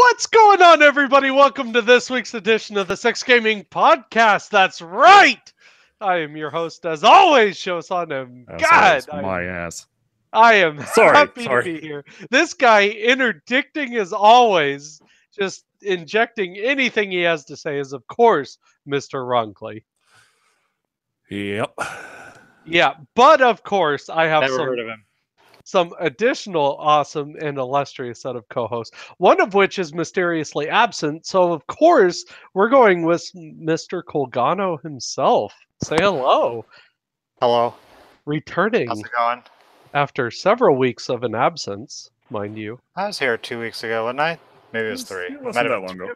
What's going on, everybody? Welcome to this week's edition of the Sex Gaming Podcast. That's right. I am your host, as always, Shosan. God, my ass. I am happy to Sorry. be here. This guy interdicting as always, just injecting anything he has to say is, of course, Mr. Ronkley. Yep. Yeah, but of course, I have Never heard of him. some additional awesome and illustrious set of co-hosts, one of which is mysteriously absent. So, of course, we're going with Mr. Colgano himself. Say hello. Hello. Returning How's it going? after several weeks of an absence, mind you. I was here 2 weeks ago, wasn't I? Maybe it was 3. It Might wasn't have that been long ago.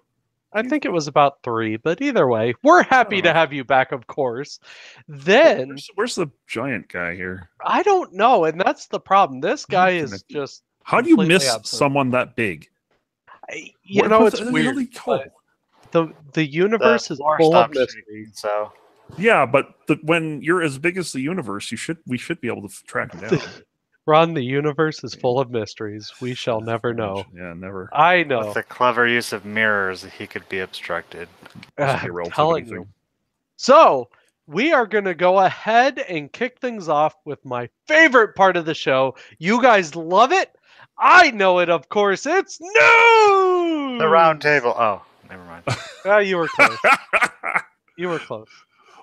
I think it was about 3, but either way, we're happy to have you back, of course. Then, Where's the giant guy here? I don't know, and that's the problem. This guy is just How do you completely miss absent. someone that big? You Where know, the it's hell weird. did he go? The universe is floor full of stopped shaking, mysteries. So Yeah, but when you're as big as the universe, we should be able to track him down. Ron, the universe is full of mysteries. We shall never know. Yeah, never. I know. with the clever use of mirrors, he could be obstructed. Must be a I'm relativity telling thing. you. So, we are going to go ahead and kick things off with my favorite part of the show. You guys love it. I know it, of course. It's news! The round table. Oh, never mind. Ah, you were close. You were close.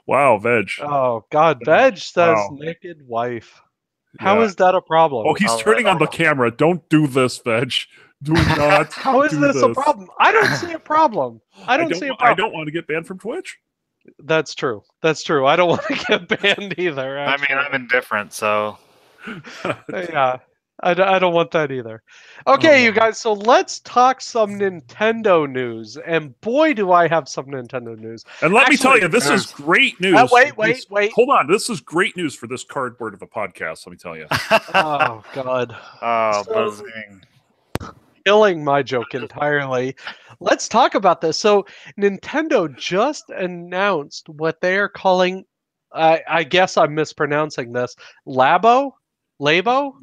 Wow, Veg. Oh, God. Veg says Wow. naked wife. How Yeah. is that a problem? Oh, he's turning on the camera. Don't do this, Veg. Do not. How is do this a problem? I don't see a problem. I don't see a I problem. don't want to get banned from Twitch. That's true. That's true. I don't want to get banned either. I mean, I'm indifferent, so Yeah, I don't want that either. Okay, you guys, so let's talk some Nintendo news. And boy, do I have some Nintendo news. And let me tell Actually, you, this is great news. wait. Hold on. This is great news for this cardboard of a podcast, let me tell you. Oh, God. oh, So- buzzing. Killing my joke entirely. Let's talk about this. So, Nintendo just announced what they are calling, I guess I'm mispronouncing this, Labo? The label?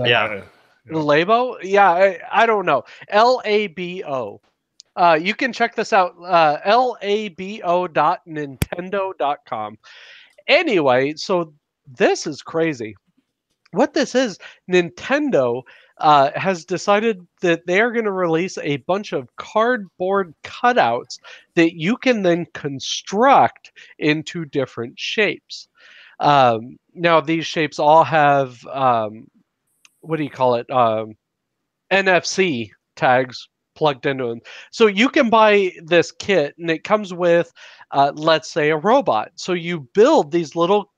Yeah. Labo? Yeah, I don't know. Labo. You can check this out. Labo.nintendo.com. Anyway, so this is crazy. What this is, Nintendo has decided that they are going to release a bunch of cardboard cutouts that you can then construct into different shapes. Now, these shapes all have, what do you call it? NFC tags plugged into them. So you can buy this kit and it comes with, let's say, a robot. So you build these little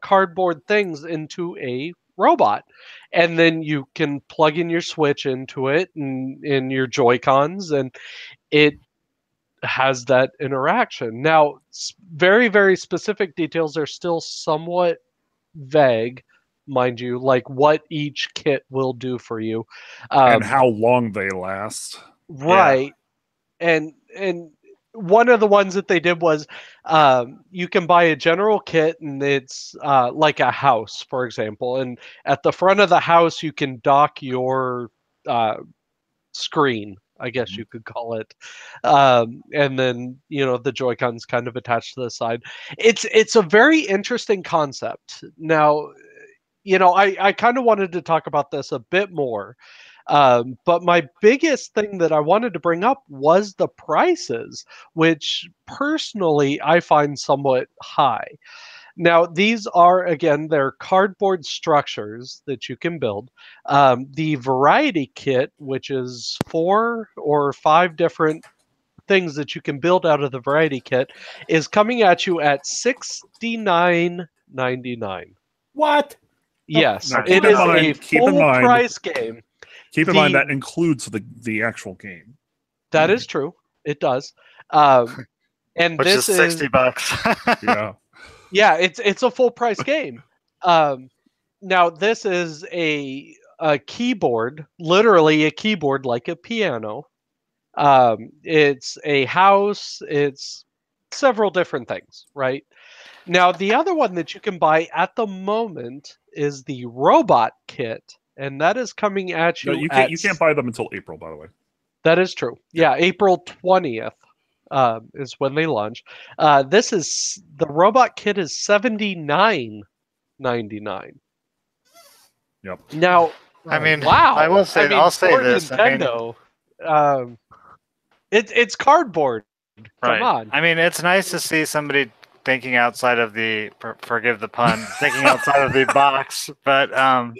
cardboard things into a robot. And then you can plug in your Switch into it and in your Joy-Cons, and it has that interaction. Now, very, very specific details are still somewhat vague, mind you, like what each kit will do for you. And how long they last. Right. And one of the ones that they did was you can buy a general kit, and it's like a house, for example. And at the front of the house, you can dock your screen, I guess you could call it. And then, the Joy-Cons kind of attached to the side. It's a very interesting concept. Now, I kind of wanted to talk about this a bit more. But my biggest thing that I wanted to bring up was the prices, which personally I find somewhat high. Now, these are, again, they're cardboard structures that you can build. The Variety Kit, which is 4 or 5 different things that you can build out of the Variety Kit, is coming at you at $69.99. What? Yes, Now, it is a full price game. Keep in mind that includes the actual game. That is true. It does. And Which this is $60. Yeah. Yeah, it's a full price game. Now this is a keyboard, literally a keyboard like a piano. It's a house. It's several different things, right? Now the other one that you can buy at the moment is the robot kit. And that is coming at you. No, you can't buy them until April, by the way. That is true. Yeah, April 20th is when they launch. This is the robot kit is $79.99. Yep. Now, I mean, wow. I will say, I'll say for this. I mean, Nintendo, it's cardboard. right. Come on. I mean, it's nice to see somebody thinking outside of the forgive the pun, thinking outside of the box. But I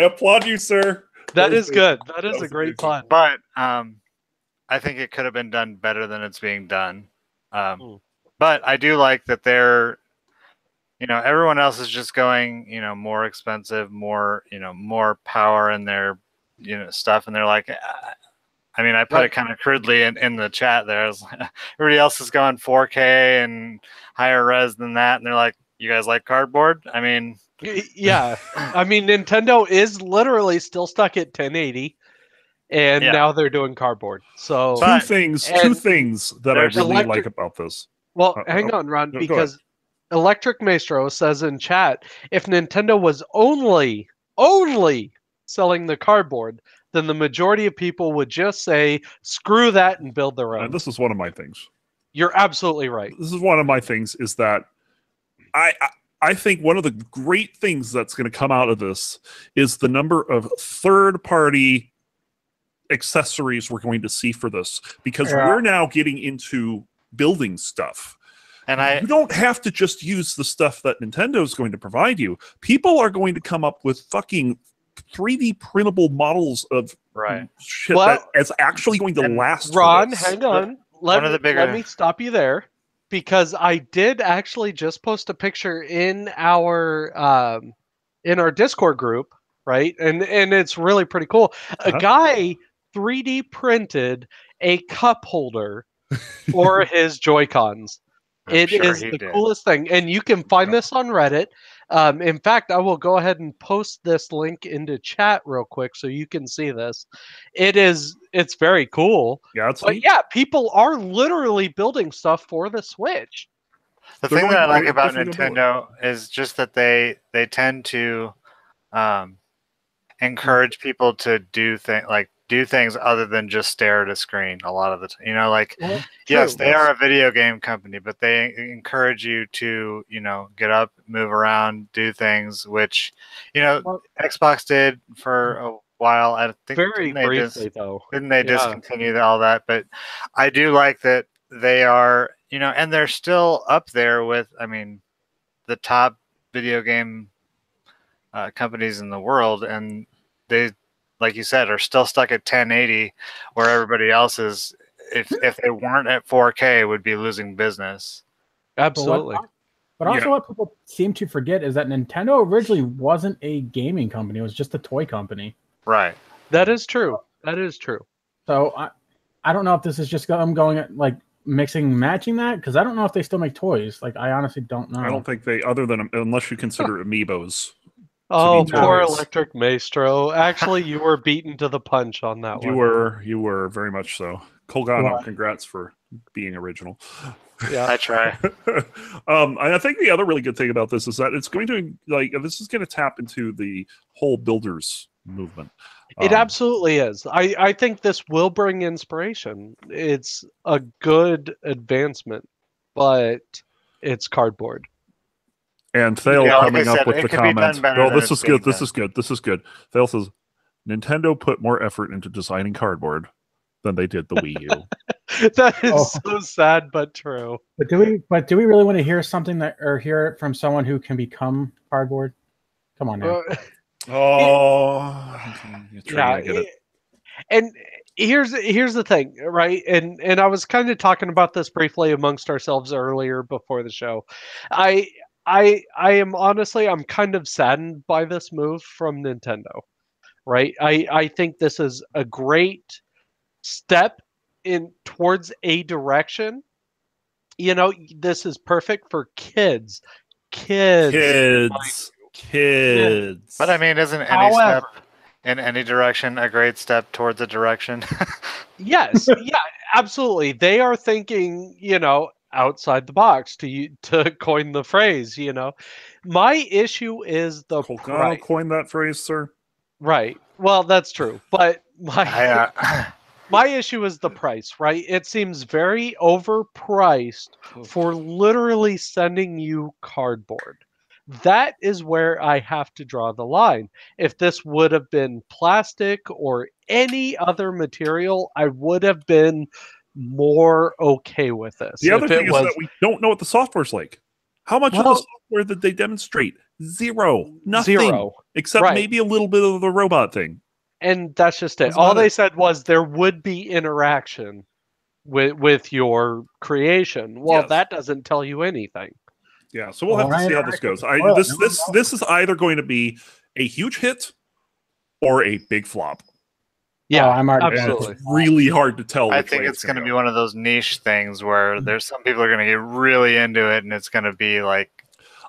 applaud you, sir. That was is good. That is was a great amazing. pun. but I think it could have been done better than it's being done. But I do like that they're, everyone else is just going, more expensive, more, more power in their, stuff, and they're like, I mean, I put it kind of crudely in the chat there. Everybody else is going 4K and higher res than that, and they're like, you guys like cardboard? I mean, Yeah. I mean, Nintendo is literally still stuck at 1080, and now they're doing cardboard. So But- two things that I there's really electric- like about this. well, hang on, Ron, go because Electric Maestro says in chat, if Nintendo was only selling the cardboard, then the majority of people would just say, screw that and build their own. And this is one of my things. You're absolutely right. This is one of my things is that I think one of the great things that's going to come out of this is the number of third-party accessories we're going to see for this, because we're now getting into building stuff. and You don't have to just use the stuff that Nintendo is going to provide you. People are going to come up with fucking 3D printable models of right. shit Well, that is actually going to and last. for Ron, this. hang on. one of the bigger- Let me stop you there, because I did actually just post a picture in our Discord group, right? And it's really pretty cool. A guy 3D printed a cup holder for his Joy-Cons. I'm It sure is he the did. coolest thing, and you can find this on Reddit. In fact, I will go ahead and post this link into chat real quick so you can see this. It's very cool. Yeah, it's But yeah, people are literally building stuff for the Switch. The They're thing going that I like right about through the Nintendo is just that they tend to encourage people to do things other than just stare at a screen a lot of the time. Yes, True. they are a video game company, but they encourage you to, get up, move around, do things, which, Xbox did for a while. I think Very didn't they briefly, though. didn't they Yeah. discontinue all that? But I do like that they are, and they're still up there with, the top video game companies in the world, and they, like you said, are still stuck at 1080, where everybody else is. If they weren't at 4K, would be losing business. Absolutely. But also, what people seem to forget is that Nintendo originally wasn't a gaming company; it was just a toy company. Right. That is true. That is true. So I don't know if this is just them going like mixing and matching that, because I don't know if they still make toys. Like, I honestly don't know. I don't think they, other than unless you consider amiibos. Oh, be poor toys. Electric Maestro. Actually, you were beaten to the punch on that You one. were very much so. Colgano, Well, congrats for being original. Yeah. I try. And I think the other really good thing about this is that it's going to this is going to tap into the whole builders movement. It absolutely is. I think this will bring inspiration. It's a good advancement, but it's cardboard. And Thale Yeah, like I coming up said, with it the could be done comments. better Oh, than this it's is good. being This is good. This is good. Thale says Nintendo put more effort into designing cardboard than they did the Wii U. That is Oh. so sad but true. But do we really want to hear something or hear it from someone who can become cardboard? Come on now. Oh, Yeah, I get it. and here's the thing, right? And I was kind of talking about this briefly amongst ourselves earlier before the show. I am honestly, I'm kind of saddened by this move from Nintendo, right? I think this is a great step in towards a direction. This is perfect for kids. Kids. But I mean, isn't any However- step in any direction a great step towards a direction? Yes, yeah, absolutely. They are thinking, outside the box, to coin the phrase. My issue is the Colgano price. coined that phrase, sir. Right. Well, that's true, but my I my issue is the price, right? It seems very overpriced for literally sending you cardboard. That is where I have to draw the line. If this would have been plastic or any other material, I would have been more okay with this. The other If it thing is was that we don't know what the software's like. How much of the Well- software did they demonstrate? Zero. Nothing. zero. Except Right. maybe a little bit of the robot thing. And that's just it. That's All about they it. said was there would be interaction with your creation. Well, Yes. that doesn't tell you anything. Yeah, so we'll have to see how this goes. Well, This is either going to be a huge hit or a big flop. Yeah, I'm already And absolutely. it's really hard to tell. I which think way it's going to gonna be go. one of those niche things where there's some people are going to get really into it, and it's going to be like,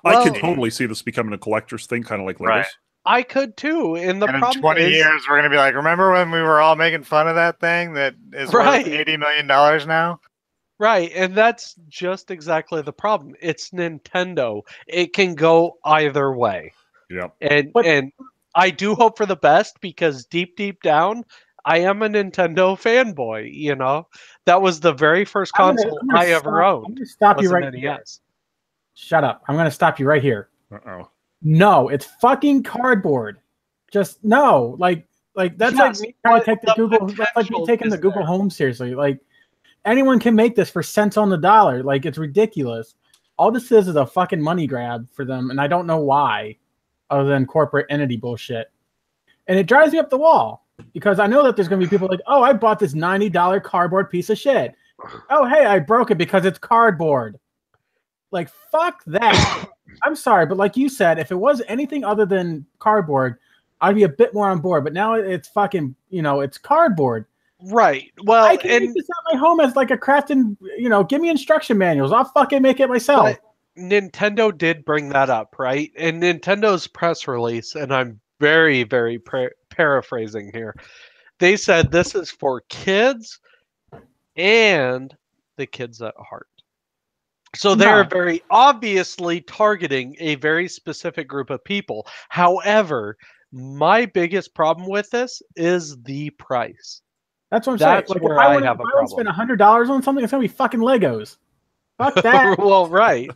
I can Well- totally see this becoming a collector's thing, kind of like Legos. Right. I could too. And the and in problem 20 is, years we're going to be like, remember when we were all making fun of that thing that is Right. worth $80 million now? right, and that's just exactly the problem. It's Nintendo. It can go either way. Yeah. And But- and I do hope for the best because deep down, I am a Nintendo fanboy, you know. That was the very first console I ever I'm owned. going to stop you Was an right here. NES. Shut up. I'm going to stop you right here. Uh-oh. No, it's fucking cardboard. Just no. Like that's Yes, like me trying to but take the the Google. That's like me potential taking the is Google there. Home seriously. Like anyone can make this for cents on the dollar. Like it's ridiculous. All this is a fucking money grab for them, and I don't know why, other than corporate entity bullshit. And it drives me up the wall because I know that there's going to be people like, oh, I bought this $90 cardboard piece of shit. Oh, hey, I broke it because it's cardboard. Like, fuck that. I'm sorry, but like you said, if it was anything other than cardboard, I'd be a bit more on board. But now it's fucking, it's cardboard. Right. Well, I can make and this at my home as like a crafting, give me instruction manuals. I'll fucking make it myself. but Nintendo did bring that up, right? In Nintendo's press release, and I'm very, very paraphrasing here, they said this is for kids and the kids at heart. So they're No. very obviously targeting a very specific group of people. However, my biggest problem with this is the price. That's what I'm That's saying. Like, where if I I want have a to spend $100 on something, it's gonna be fucking Legos. Fuck that. Well, right.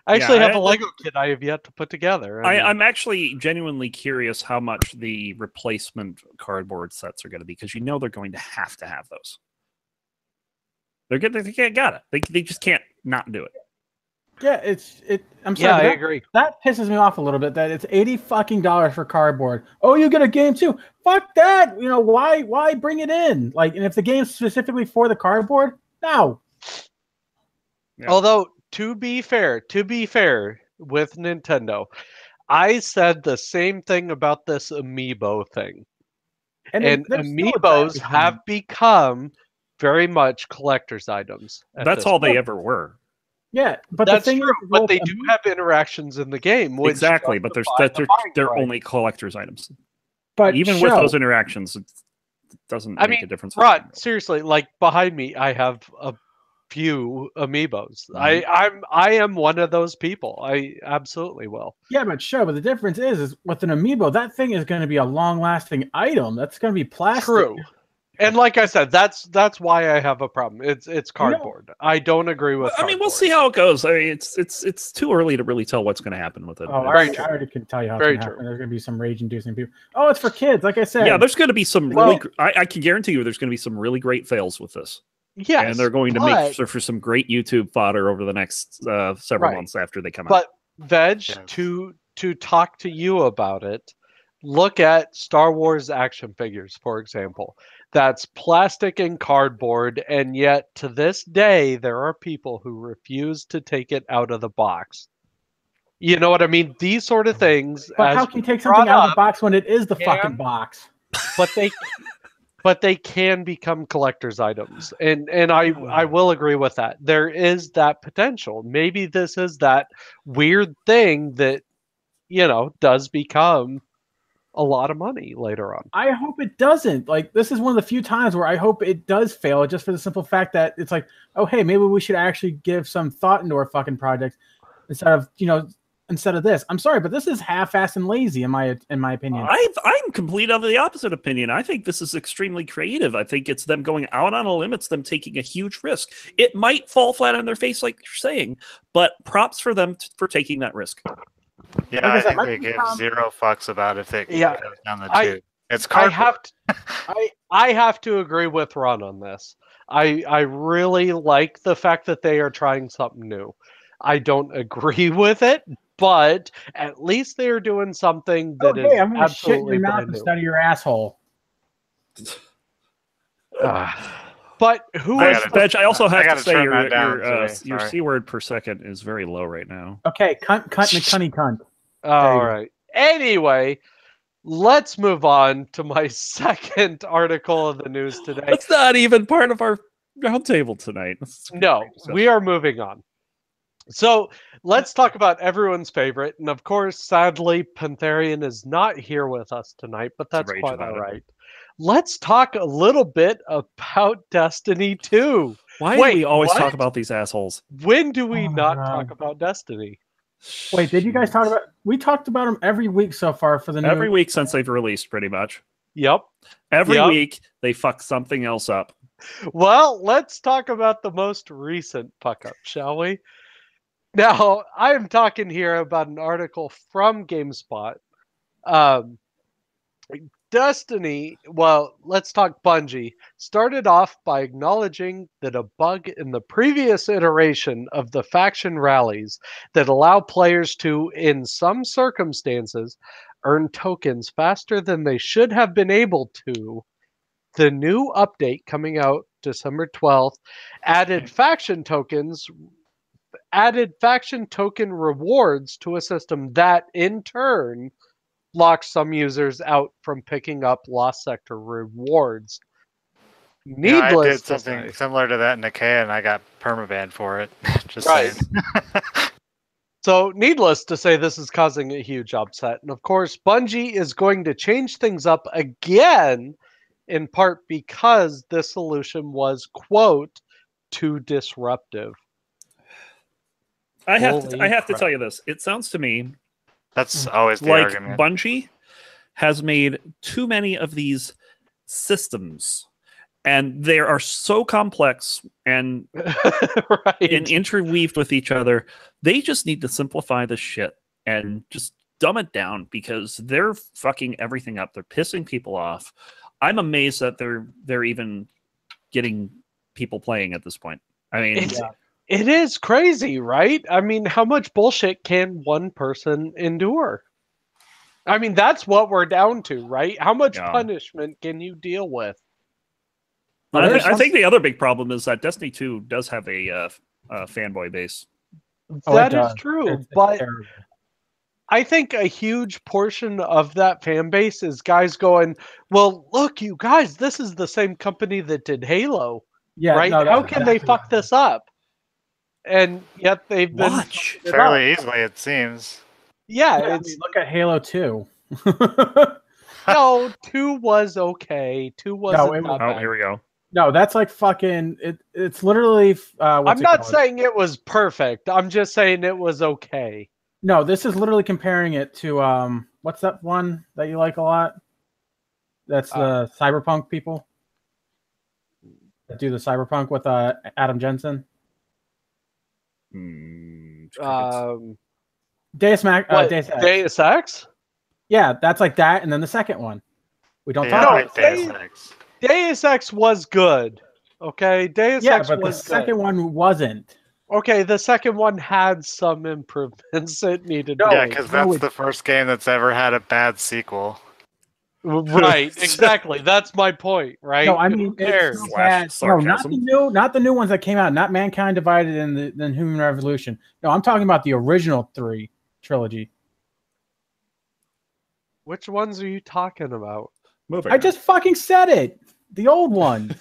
I actually Yeah, have a Lego kit I have yet to put together. I mean, I'm actually genuinely curious how much the replacement cardboard sets are going to be because they're going to have those. They got it. They just can't not do it. Yeah, I'm sorry. yeah, I but agree. that pisses me off a little bit that it's $80 fucking for cardboard. Oh, you get a game too. Fuck that. Why bring it in? Like, and if the game's specifically for the cardboard, no. Yeah. Although to be fair with Nintendo, I said the same thing about this amiibo thing. And there's still a amiibos difference. have become very much collector's items. at That's this all they point. ever were. Yeah, but That's the thing true, is, but they do have interactions in the game. Which Exactly, but justify the buying they're price. only collector's items. But Even with those interactions, it doesn't make a difference. Rod, seriously, like behind me, I have a few amiibos. Mm-hmm. I am one of those people. I absolutely will. yeah, but the difference is with an amiibo, that thing is going to be a long-lasting item. That's going to be plastic. True. And like I said, that's why I have a problem. It's cardboard. I don't agree with. I mean, we'll cardboard. see how it goes. I mean, it's too early to really tell what's going to happen with it. Oh, Very I true. already can tell you how Very it's going to true. happen. There's going to be some rage-inducing people. Oh, it's for kids, like I said. Yeah, there's going to be some Well- really. I can guarantee you, there's going to be some really great fails with this. Yes, and they're going to but, make for some great YouTube fodder over the next several Right. months after they come out. But Veg, Yes. to talk to you about it, look at Star Wars action figures, for example. That's plastic and cardboard, and yet to this day, there are people who refuse to take it out of the box. You know what I mean? These sort of things. But as how can you take brought something out of the up, box when it is the and- fucking box? but they can become collector's items, and I will agree with that. There is that potential. Maybe this is that weird thing that does become a lot of money later on. I hope it doesn't. Like, this is one of the few times where I hope it does fail, just for the simple fact that it's like, oh, hey, maybe we should actually give some thought into our fucking project instead of, instead of this. I'm sorry, but this is half-assed and lazy in my opinion. I'm complete of the opposite opinion. I think this is extremely creative. I think it's them going out on a limb. It's them taking a huge risk. It might fall flat on their face, like you're saying, but props for them for taking that risk. Yeah, Like I I said, think they give zero fucks about if it Yeah, goes down the I- tube. It's I cardboard. I have to agree with Ron on this. I really like the fact that they are trying something new. I don't agree with it, but at least they are doing something that is Okay, I'm gonna shit in absolutely your mouth brand new. instead of your asshole. But who I is gotta- Veg, I also have gotta to say turn your that down your, today, your sorry. C word per second is very low right now. Okay, cunt, and a cunny cunt. all you go. right? Anyway, let's move on to my second article of the news today. That's not even part of our roundtable tonight. No, we are moving on. So let's talk about everyone's favorite. And of course, sadly, Pantherian is not here with us tonight, but that's rage quite about all it. right. Let's talk a little bit about Destiny 2. Why Wait, do we always what? talk about these assholes? When do we Oh my not God. talk about Destiny? Wait, did you guys talk about? We talked about them every week so far for the new. Every week since they've released, pretty much. Yep. Every Yep. week they fuck something else up. Well, let's talk about the most recent fuck up, shall we? Now, I am talking here about an article from GameSpot. Destiny, well, let's talk Bungie, started off by acknowledging that a bug in the previous iteration of the faction rallies that allow players to, in some circumstances, earn tokens faster than they should have been able to. The new update coming out December 12th added faction token rewards to a system that, in turn, locks some users out from picking up Lost Sector rewards. I Needless did to something say, similar to that in Nikkei, and I got permabanned for it. Just Right. saying. so needless to say, this is causing a huge upset. And of course, Bungie is going to change things up again, in part because this solution was, quote, too disruptive. I have Holy to crap. tell you this. It sounds to me That's always the like argument. Bungie has made too many of these systems, and they are so complex and Right. interweaved with each other. They just need to simplify the shit and just dumb it down because they're fucking everything up. They're pissing people off. I'm amazed that they're even getting people playing at this point. I mean, It is crazy, right? I mean, how much bullshit can one person endure? I mean, that's what we're down to, right? How much Yeah. punishment can you deal with? I think the other big problem is that Destiny 2 does have a fanboy base. Oh, That it is does. true, It's but terrible. I think a huge portion of that fan base is guys going, well, look, you guys, this is the same company that did Halo, Yeah, right? no, How that's can they exactly fuck this up? And yet they've been Watch. fucking it up. Fairly easily, it seems. Yeah, Yeah, I it's mean, look at Halo 2. no, 2 was okay. 2 wasn't it was- that Oh, bad. here we go. No, that's like fucking. It's literally. What's I'm it not called? saying it was perfect. I'm just saying it was okay. No, this is literally comparing it to what's that one that you like a lot? That's the Cyberpunk people that do the Cyberpunk with Adam Jensen. Deus Max. What, Deus Ex. Deus Ex? Yeah, that's like that, and then the second one. We don't Yeah, talk I about. like Deus Ex. Deus Ex was good. Okay, Deus Yeah, Ex but the was second good. one wasn't. Okay, the second one had some improvements it needed. No, to Yeah, make. because no, that's it- the first game that's ever had a bad sequel. Right, exactly. That's my point, right? No, I Who mean cares? it's so Slash bad. No, not sarcasm. not the new ones that came out. Not Mankind Divided and the Human Revolution. No, I'm talking about the original 3 trilogy. Which ones are you talking about? Moving. I just fucking said it. The old ones.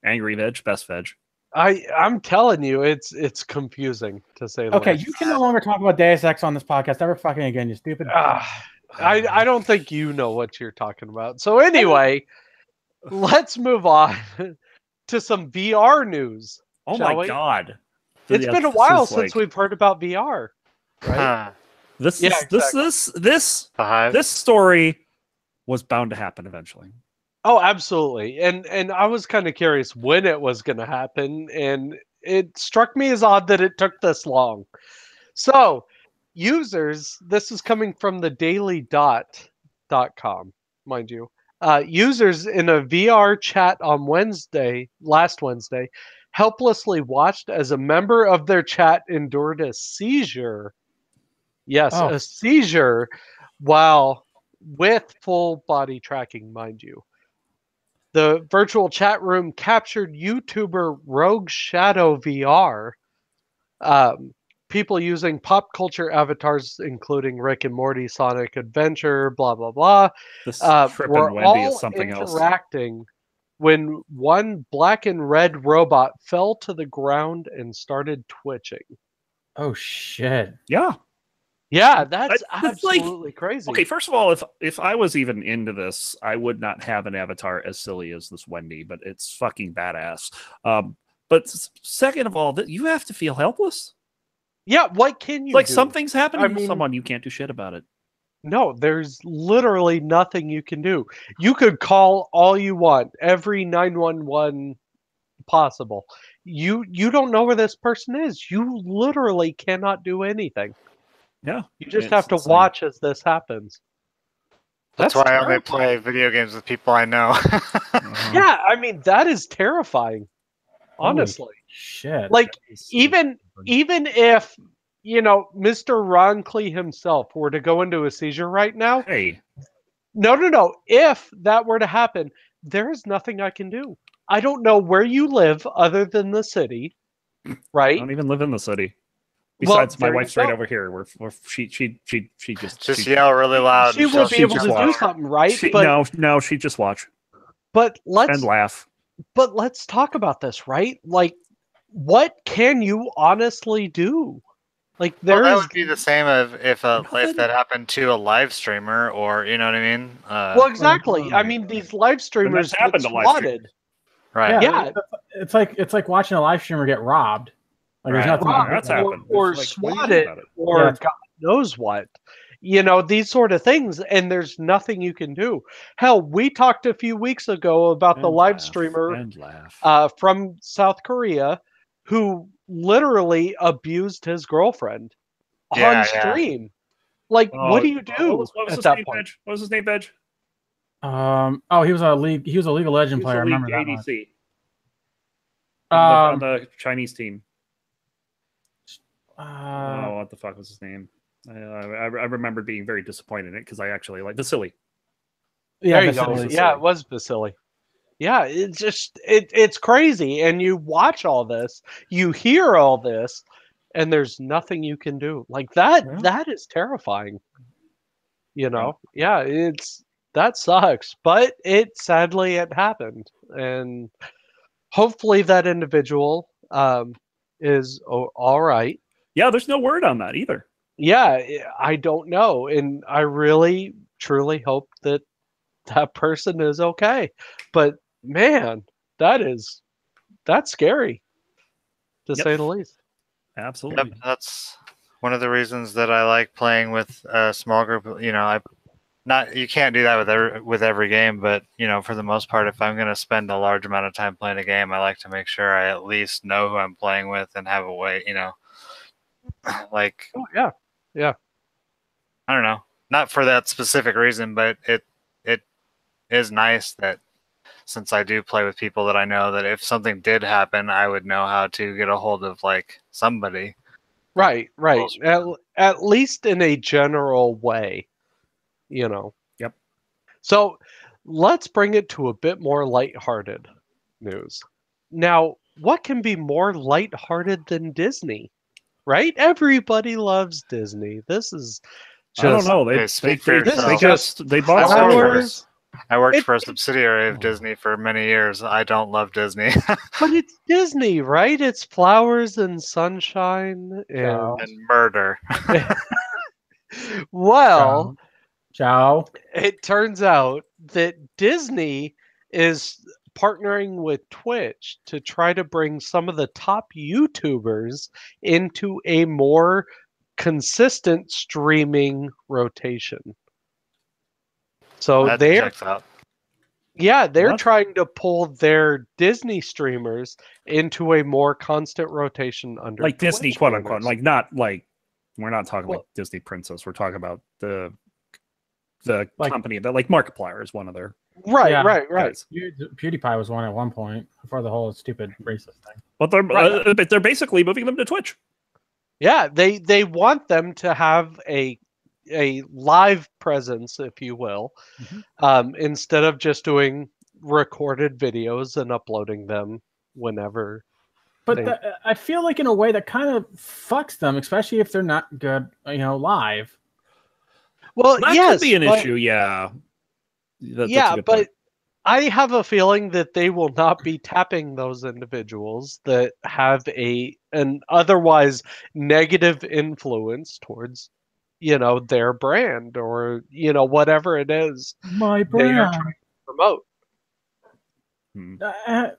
Angry Veg, best Veg. I'm telling you, it's confusing to say the Okay, least. you can no longer talk about Deus Ex on this podcast ever fucking again, you stupid. I don't think you know what you're talking about. So anyway, let's move on to some VR news. Oh Shall my we? god. It's Yeah, been a this while is since like- we've heard about VR. right? This Yeah, this The Hive. this story was bound to happen eventually. Oh, absolutely. And I was kind of curious when it was going to happen, and it struck me as odd that it took this long. So, users, this is coming from the daily.com, mind you. Users in a VR chat on last Wednesday, helplessly watched as a member of their chat endured a seizure. Yes, Oh. a seizure while with full body tracking, mind you. The virtual chat room captured YouTuber Rogue Shadow VR. People using pop culture avatars, including Rick and Morty, Sonic Adventure, blah, blah, blah, This were tripping Wendy is all something else. interacting when one black and red robot fell to the ground and started twitching. Oh shit. Yeah. Yeah, that's That's like- absolutely crazy. Okay, first of all, if I was even into this, I would not have an avatar as silly as this Wendy, but it's fucking badass. But second of all, you have to feel helpless. Yeah, what can you Like do? something's happening I to mean- someone, you can't do shit about it. No, there's literally nothing you can do. You could call all you want, every 911 possible. You don't know where this person is. You literally cannot do anything. Yeah. You just It's have to insane. watch as this happens. That's why I only terrifying. play video games with people I know. Uh-huh. Yeah, I mean that is terrifying. Holy Honestly. shit. Like even if Mr. Ron Klee himself were to go into a seizure right now, Hey, no. If that were to happen, there is nothing I can do. I don't know where you live other than the city, I right? don't even live in the city. Well, Besides, my there you wife's right go. over here. Where she just Just she, yell really loud. She and will she'll be able just to do watch. something, right? she- But no, she just watch but and laugh. let's talk about this, right? Like, what can you honestly do? Like, Well, that there's would be the same if Nothing. that happened to a live streamer, or you know what I mean? well, exactly. I mean, these live streamers get happened to live swatted. right. Yeah. It's like watching a live streamer get robbed. Like there's Right. nothing. Robbed, That's or, happened. or It's like, what do you do swatted, about it? or Yeah. God knows what. These sort of things, and there's nothing you can do. Hell, we talked a few weeks ago about the And live laugh, streamer and laugh. from South Korea who literally abused his girlfriend Yeah, on yeah. stream. Like, what do you do What was at his that name, point? Veg? What was his name, Veg? Oh, he was a League of Legends He was player. I the remember league that much. ADC on Um, the Chinese team. uh, What the fuck was his name? I remember being very disappointed in it because I actually like Vasily. yeah, There you go. Vasily. Yeah, it was Vasily. Yeah, it's just it's crazy, and you watch all this, you hear all this, and there's nothing you can do. Like that. Yeah. That is terrifying. Yeah, that sucks, but sadly it happened, and hopefully that individual is all right. Yeah, there's no word on that either. Yeah, I don't know, and I really truly hope that person is okay. But man, that's scary, to Yep. say the least. Absolutely. Yep, that's one of the reasons that I like playing with a small group. You can't do that with every game, but for the most part, if I'm going to spend a large amount of time playing a game, I like to make sure I at least know who I'm playing with and have a way, like Oh yeah, I don't know, not for that specific reason, but it is nice that since I do play with people that I know, that if something did happen, I would know how to get a hold of like somebody. right. Close. At least in a general way, Yep. So let's bring it to a bit more lighthearted news. Now, what can be more lighthearted than Disney? Right? Everybody loves Disney. This is just I don't know. Hey, speak for they yourself. just they bought I Star worked Wars. I worked It- for a subsidiary of Disney for many years. I don't love Disney. But it's Disney, right? It's flowers and sunshine and Ciao. and murder. well, Ciao. it turns out that Disney is partnering with Twitch to try to bring some of the top YouTubers into a more consistent streaming rotation. So That they're checks out. they're What? trying to pull their Disney streamers into a more constant rotation under Like Disney, Twitch quote unquote. banners. Like not like we're not talking Well- like Disney Princess. We're talking about the Like- company that like Markiplier is one of their right, Yeah. right. guys. PewDiePie was one at one point before the whole stupid racist thing. But they're Right. but they're basically moving them to Twitch. Yeah, they want them to have a live presence, if you will, instead of just doing recorded videos and uploading them whenever. But They- I feel like in a way that kind of fucks them, especially if they're not good, live. Well, That yes, could be an but- issue, yeah. That's a yeah, good but point. I have a feeling that they will not be tapping those individuals that have an otherwise negative influence towards, their brand or whatever it is My they are brand. trying to promote.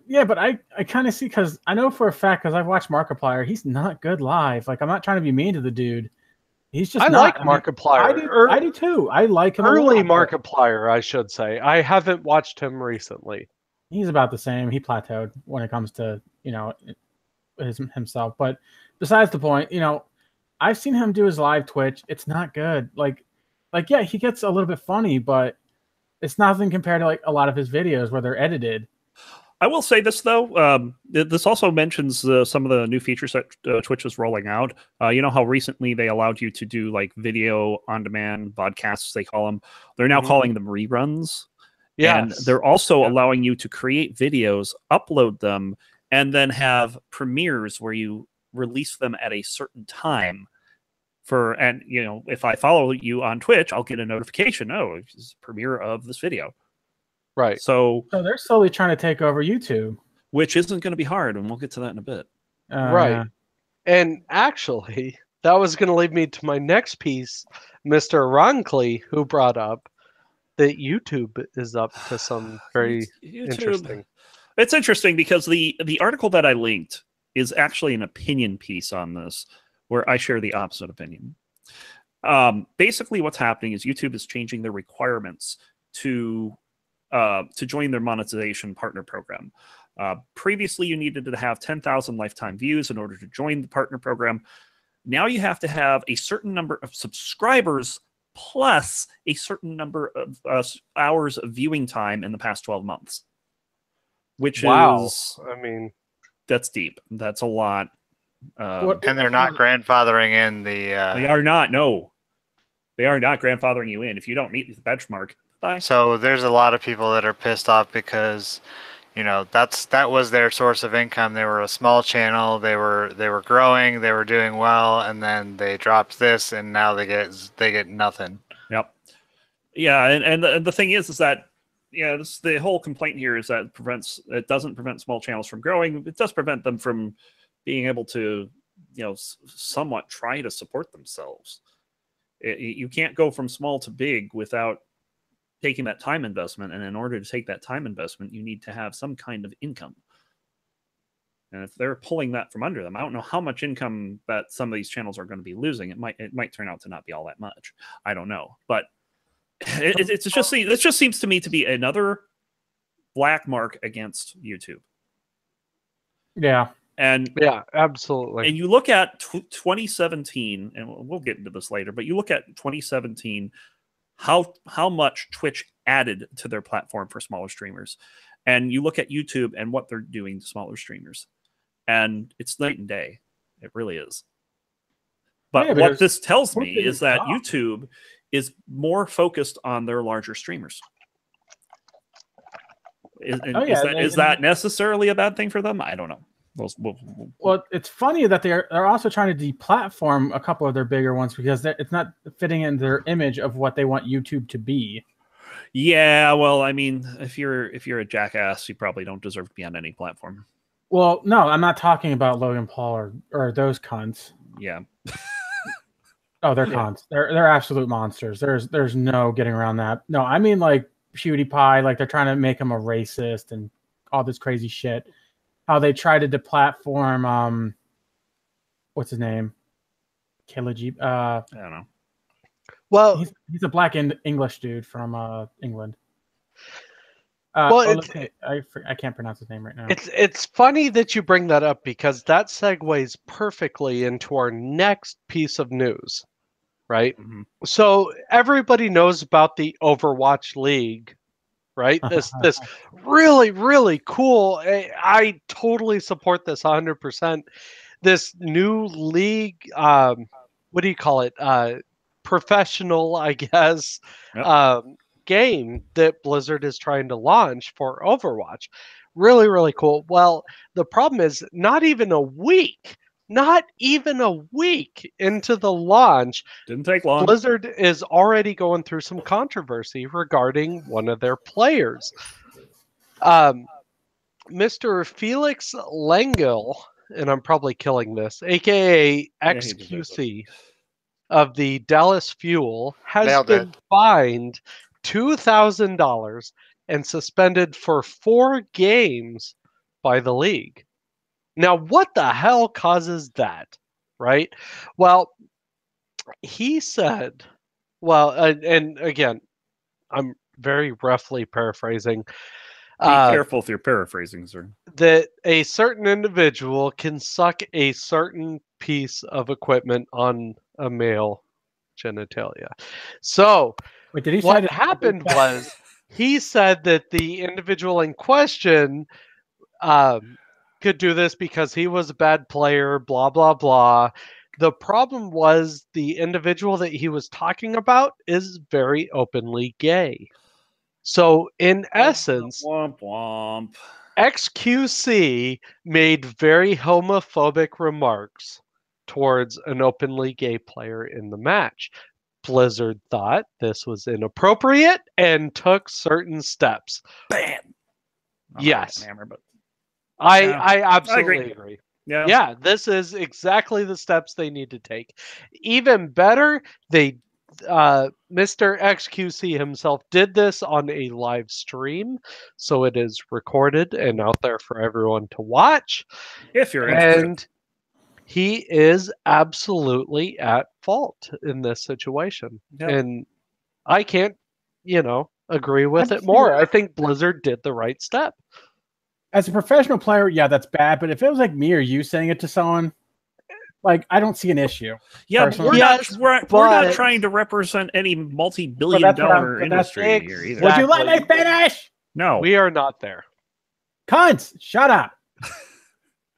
Yeah, but I kind of see, because I know for a fact, because I've watched Markiplier, he's not good live. Like, I'm not trying to be mean to the dude. He's just I not. like I mean, Markiplier. I do too. I like him. a Early lot, but Markiplier, I should say. I haven't watched him recently. He's about the same. He plateaued when it comes to himself. But besides the point, I've seen him do his live Twitch. It's not good. Like yeah, he gets a little bit funny, but it's nothing compared to like a lot of his videos where they're edited. I will say this though. This also mentions some of the new features that Twitch is rolling out. You know how recently they allowed you to do like video on demand podcasts, they call them. They're now calling them reruns. Yeah, And they're also allowing you to create videos, upload them, and then have premieres where you release them at a certain time. If I follow you on Twitch, I'll get a notification. Oh, it's a premiere of this video. right. So, So they're slowly trying to take over YouTube. which isn't going to be hard, and we'll get to that in a bit. Right. And actually, that was going to lead me to my next piece, Mr. Roncliffe, who brought up that YouTube is up to some very YouTube. interesting. It's interesting because the article that I linked is actually an opinion piece on this, where I share the opposite opinion. Basically, what's happening is YouTube is changing their requirements to join their monetization partner program. Previously, you needed to have 10,000 lifetime views in order to join the partner program. Now you have to have a certain number of subscribers plus a certain number of hours of viewing time in the past 12 months. Which is, I mean, that's deep. That's a lot. What- And they're not grandfathering in the. They are not. No, they are not grandfathering you in if you don't meet the benchmark. Bye. So there's a lot of people that are pissed off because, that was their source of income. They were a small channel. They were growing. They were doing well, and then they dropped this, and now they get nothing. Yep. Yeah, and the thing is that the whole complaint here is that it doesn't prevent small channels from growing. It does prevent them from being able to somewhat try to support themselves. You can't go from small to big without taking that time investment, and in order to take that time investment, you need to have some kind of income. And if they're pulling that from under them, I don't know how much income that some of these channels are going to be losing. It might turn out to not be all that much. I don't know, but it just seems to me to be another black mark against YouTube. Yeah. And yeah, absolutely. and you look at 2017, and we'll get into this later, but you look at 2017, how much Twitch added to their platform for smaller streamers, and you look at YouTube and what they're doing to smaller streamers, and it's night and day. It really is. But Yeah, what because this tells what me did is it that stop? YouTube is more focused on their larger streamers. Is that necessarily a bad thing for them? I don't know. Well, it's funny that they're also trying to deplatform a couple of their bigger ones because it's not fitting in their image of what they want YouTube to be. Yeah, well, I mean, if you're a jackass, you probably don't deserve to be on any platform. Well, no, I'm not talking about Logan Paul or those cunts. Yeah. Oh, they're cunts. They're absolute monsters. There's no getting around that. No, I mean like PewDiePie, like they're trying to make him a racist and all this crazy shit. How they try to deplatform what's his name? Kelechi. I don't know. Well, He's a black English dude from England. Well, I can't pronounce his name right now. it's funny that you bring that up because that segues perfectly into our next piece of news, right? Mhm. So everybody knows about the Overwatch League, right? This really, really cool. I totally support this 100%. This new league, what do you call it? Professional, I guess, Yep. game that Blizzard is trying to launch for Overwatch. Really, really cool. Well, the problem is not even a week into the launch, Didn't take long. Blizzard is already going through some controversy regarding one of their players. Mr. Felix Lengel, and I'm probably killing this, aka XQC of the Dallas Fuel, has Nailed been it. fined $2,000 and suspended for 4 games by the league. Now, what the hell causes that, right? Well, he said, and again, I'm very roughly paraphrasing, Be careful if you're paraphrasing, sir. that a certain individual can suck a certain piece of equipment on a male genitalia. So, Wait, did he say what that- happened was he said that the individual in question could do this because he was a bad player, blah, blah, blah. The problem was the individual that he was talking about is very openly gay. So, in essence, Womp womp. XQC made very homophobic remarks towards an openly gay player in the match. Blizzard thought this was inappropriate and took certain steps. Bam. Yes. Hammer, but I absolutely agree. agree. yeah. Yeah, this is exactly the steps they need to take. Even better, they Mr. XQC himself did this on a live stream, so it is recorded and out there for everyone to watch. If you're interested. And he is absolutely at fault in this situation. Yep. And I can't, agree with I it just more. figure- I think Blizzard did the right step. As a professional player, yeah, that's bad. But if it was like me or you saying it to someone, like I don't see an issue. Yeah, but personally. we're Yes, not we're not but- trying to represent any But multi-billion that's what I'm- dollar but that's industry here either. What- Would you let me finish? No. We are not there. Cunts, shut up.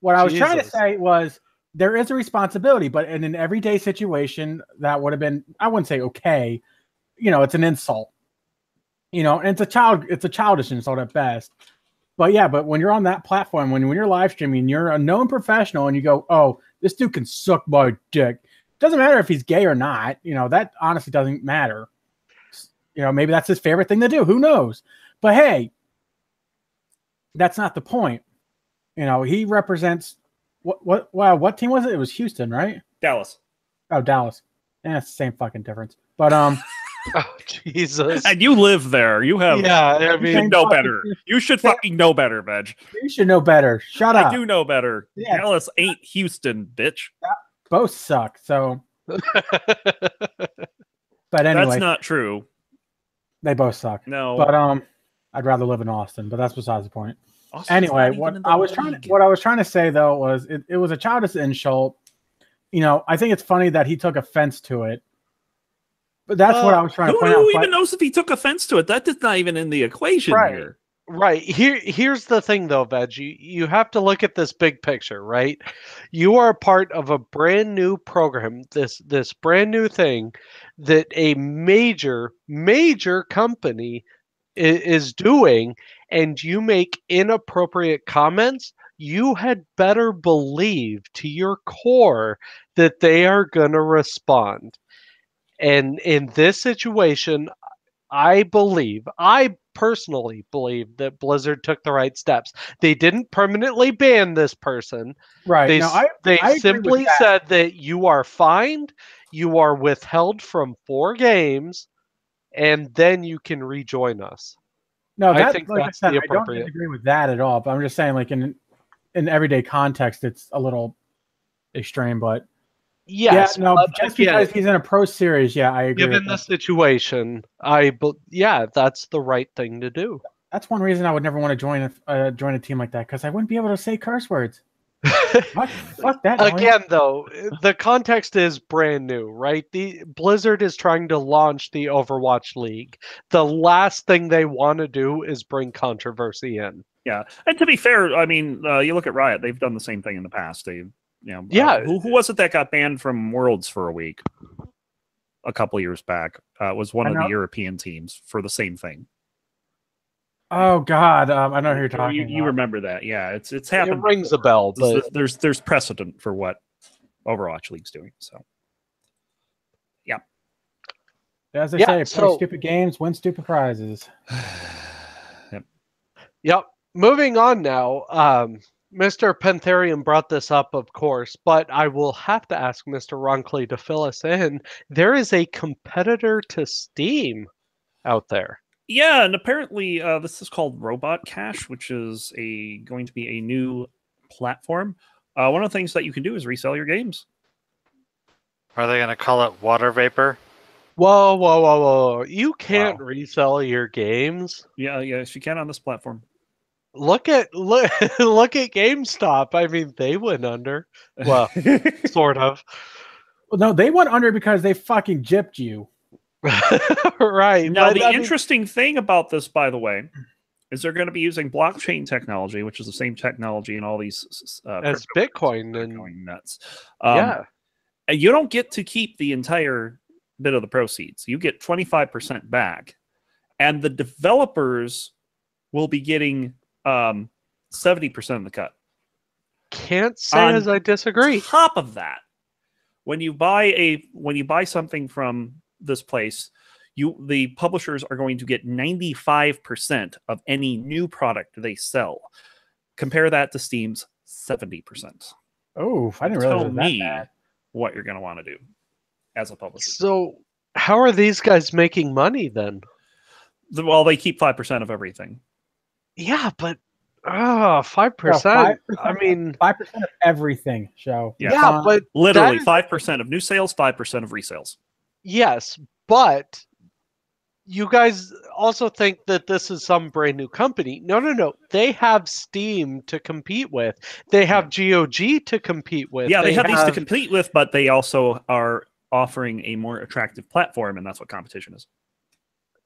What I was trying to Jesus. say was there is a responsibility, but in an everyday situation, that would have been, I wouldn't say okay. It's an insult. And it's a childish insult at best. But yeah, but when you're on that platform, when you're live streaming, you're a known professional and you go, oh, this dude can suck my dick. Doesn't matter if he's gay or not, that honestly doesn't matter. Maybe that's his favorite thing to do. Who knows? But hey, that's not the point. He represents what team was it? It was Houston, right? Dallas. Oh, Dallas. Yeah, it's the same fucking difference. But Oh, Jesus. And you live there. You have Yeah, I you mean, should know better. You should fucking know better, Veg. you should know better. Shut I up. do know better. Yeah. Dallas ain't Houston, bitch. Both suck. So, but anyway, That's not true. they both suck. No. But I'd rather live in Austin. But that's besides the point. Austin's Anyway, not even what in the I was trying league. to say though was it was a childish insult. I think it's funny that he took offense to it. But that's what I was trying to point out. Who But- even knows if he took offense to it? That is not even in the equation Right. here. Right. Here's the thing though, Veg. You have to look at this big picture, right? You are part of a brand new program, this brand new thing that a major company is doing, and you make inappropriate comments. You had better believe to your core that they are going to respond. And in this situation, I personally believe that Blizzard took the right steps. They didn't permanently ban this person. right. They, No, I agree with simply that. said that you are fined, you are withheld from 4 games, and then you can rejoin us. No, I that, think like that's I said, the I don't appropriate. disagree with that at all. But I'm just saying, like in everyday context, it's a little extreme. But Yes, yeah, no, but just again, because he's in a pro series, yeah, I agree. given With the that. situation, yeah, that's the right thing to do. That's one reason I would never want to join a team like that, because I wouldn't be able to say curse words. Fuck that noise. Again, though, the context is brand new, right? The Blizzard is trying to launch the Overwatch League. The last thing they want to do is bring controversy in. Yeah, and to be fair, I mean, you look at Riot; they've done the same thing in the past. They, Yeah. who was it that got banned from Worlds for a week a couple years back? It was one I of the know. European teams for the same thing. Oh God, I know who you're talking You about. remember that? Yeah, it's It happened. rings a bell, but There's precedent for what Overwatch League's doing. So As they Yeah, say, play so- stupid games, win stupid prizes. Yep. Moving on now. Mr. Pantherium brought this up, of course, but I will have to ask Mr. Ronkley to fill us in. There is a competitor to Steam out there. yeah, and apparently this is called Robot Cash, which is going to be a new platform. One of the things that you can do is resell your games. Are they going to call it water vapor? Whoa, whoa, whoa, whoa. You can't Wow. resell your games. Yeah, yes, you can on this platform. Look at look GameStop. I mean, they went under. Well, sort of. Well, no, they went under because they fucking gypped you. Right. Now, but, the I mean, interesting thing about this, by the way, is they're going to be using blockchain technology, which is the same technology in all these as cryptocurrencies Bitcoin that are and going nuts. yeah. And you don't get to keep the entire bit of the proceeds. You get 25% back, and the developers will be getting 70% of the cut. Can't say On as I disagree. Top of that, when you buy something from this place, the publishers are going to get 95% of any new product they sell. Compare that to Steam's 70%. Oh, I didn't realize it Tell was that me bad. what you're going to want to do as a publisher. So, how are these guys making money then? Well, they keep 5% of everything. Yeah, but 5%. 5%? I mean, 5% of everything. Show. yeah, but Literally, that 5% of new sales, 5% of resales. yes, but you guys also think that this is some brand new company. No. They have Steam to compete with. They have GOG to compete with. Yeah, they have these to compete with, but they also are offering a more attractive platform, and that's what competition is.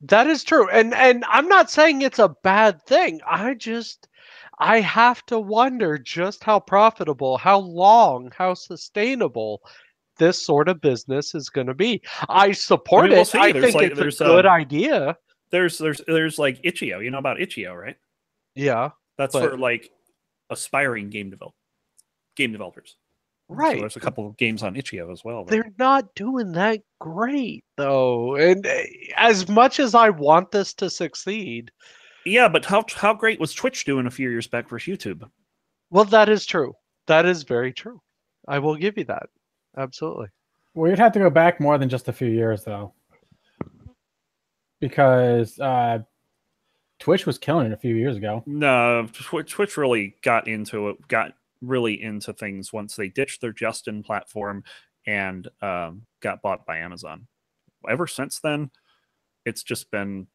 That is true. And I'm not saying it's a bad thing. I have to wonder just how profitable, how long, how sustainable this sort of business is going to be. I support we'll it. see. I There's think it's a good idea. There's like Itch.io. You know about Itch.io, right? Yeah. That's But- for like aspiring game developers. Right. So there's a couple of games on Itch.io as well. They're not doing that great though. And as much as I want this to succeed, Yeah, but how great was Twitch doing a few years back versus YouTube? well, that is true. That is very true. I will give you that. Absolutely. Well, you'd have to go back more than just a few years, though, because Twitch was killing it a few years ago. No, Twitch really got really into things once they ditched their Justin platform and got bought by Amazon. Ever since then, it's just been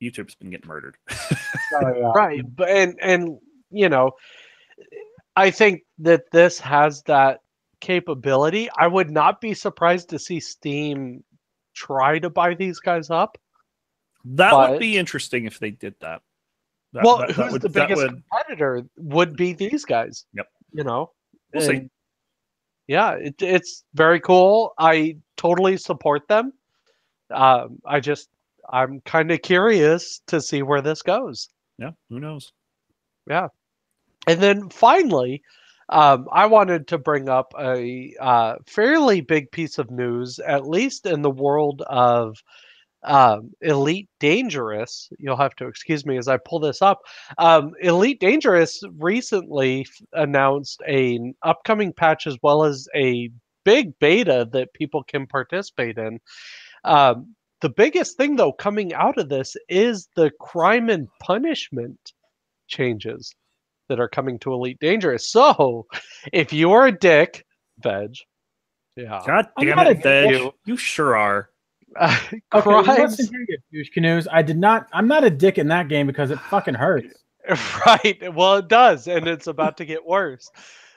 YouTube's been getting murdered. So, yeah. Right. But and you know, I think that this has that capability. I would not be surprised to see Steam try to buy these guys up. That But- would be interesting if they did that. Who's would- the that biggest would- competitor would be these guys. Yep. You know? We'll see. And, yeah, it's very cool. I totally support them. I'm kind of curious to see where this goes. Yeah, who knows? And then finally, I wanted to bring up a fairly big piece of news, at least in the world of Elite Dangerous. You'll have to excuse me as I pull this up. Elite Dangerous recently announced an upcoming patch as well as a big beta that people can participate in. The biggest thing, though, coming out of this is the crime and punishment changes that are coming to Elite Dangerous. So, if you're a dick, Veg. Yeah. God I'm damn not it, a Veg. dick. You sure are. Okay, Crimes. listen here, you douche canoes. I'm not a dick in that game because it fucking hurts. Right. Well, it does, and it's about to get worse.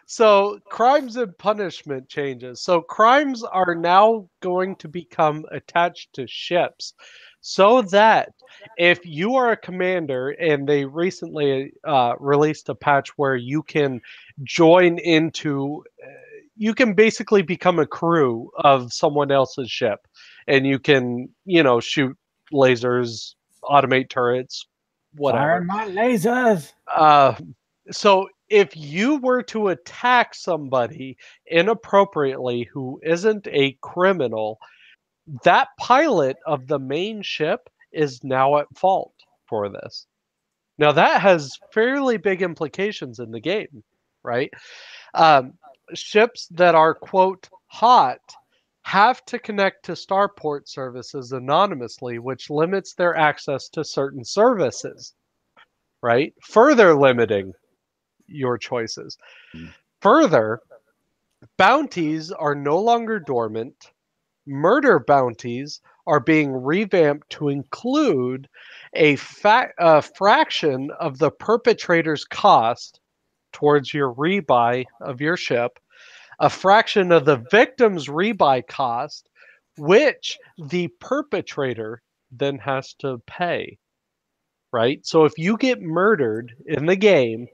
So, crimes and punishment changes. So, crimes are now going to become attached to ships, so that if you are a commander, and they recently released a patch where you can join into, you can basically become a crew of someone else's ship, and you can, shoot lasers, automate turrets, whatever. Fire my lasers. So if you were to attack somebody inappropriately who isn't a criminal, that pilot of the main ship is now at fault for this. Now that has fairly big implications in the game, right? Ships that are, quote, hot have to connect to starport services anonymously, which limits their access to certain services, right? Further limiting your choices. Further, bounties are no longer dormant. Murder bounties are being revamped to include a fraction of the perpetrator's cost towards your rebuy of your ship, a fraction of the victim's rebuy cost, which the perpetrator then has to pay. Right? So if you get murdered in the game,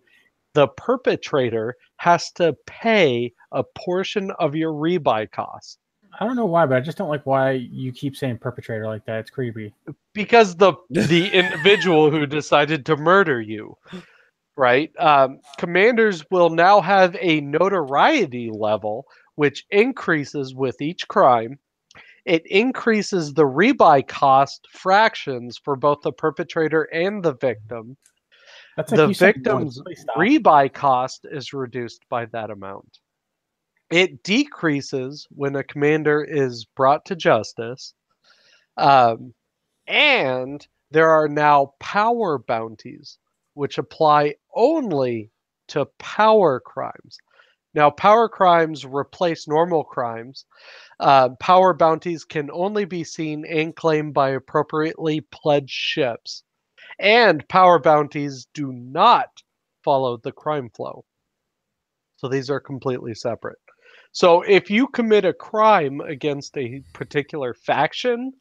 the perpetrator has to pay a portion of your rebuy cost. I don't know why, but I just don't like why you keep saying perpetrator like that. It's creepy. Because the individual who decided to murder you, right? Commanders will now have a notoriety level, which increases with each crime. It increases the rebuy cost fractions for both the perpetrator and the victim. That's like The you saying victim's please stop. rebuy cost is reduced by that amount. It decreases when a commander is brought to justice. And there are now power bounties, which apply only to power crimes. Now, power crimes replace normal crimes. Power bounties can only be seen and claimed by appropriately pledged ships. And power bounties do not follow the crime flow. So these are completely separate. So if you commit a crime against a particular faction,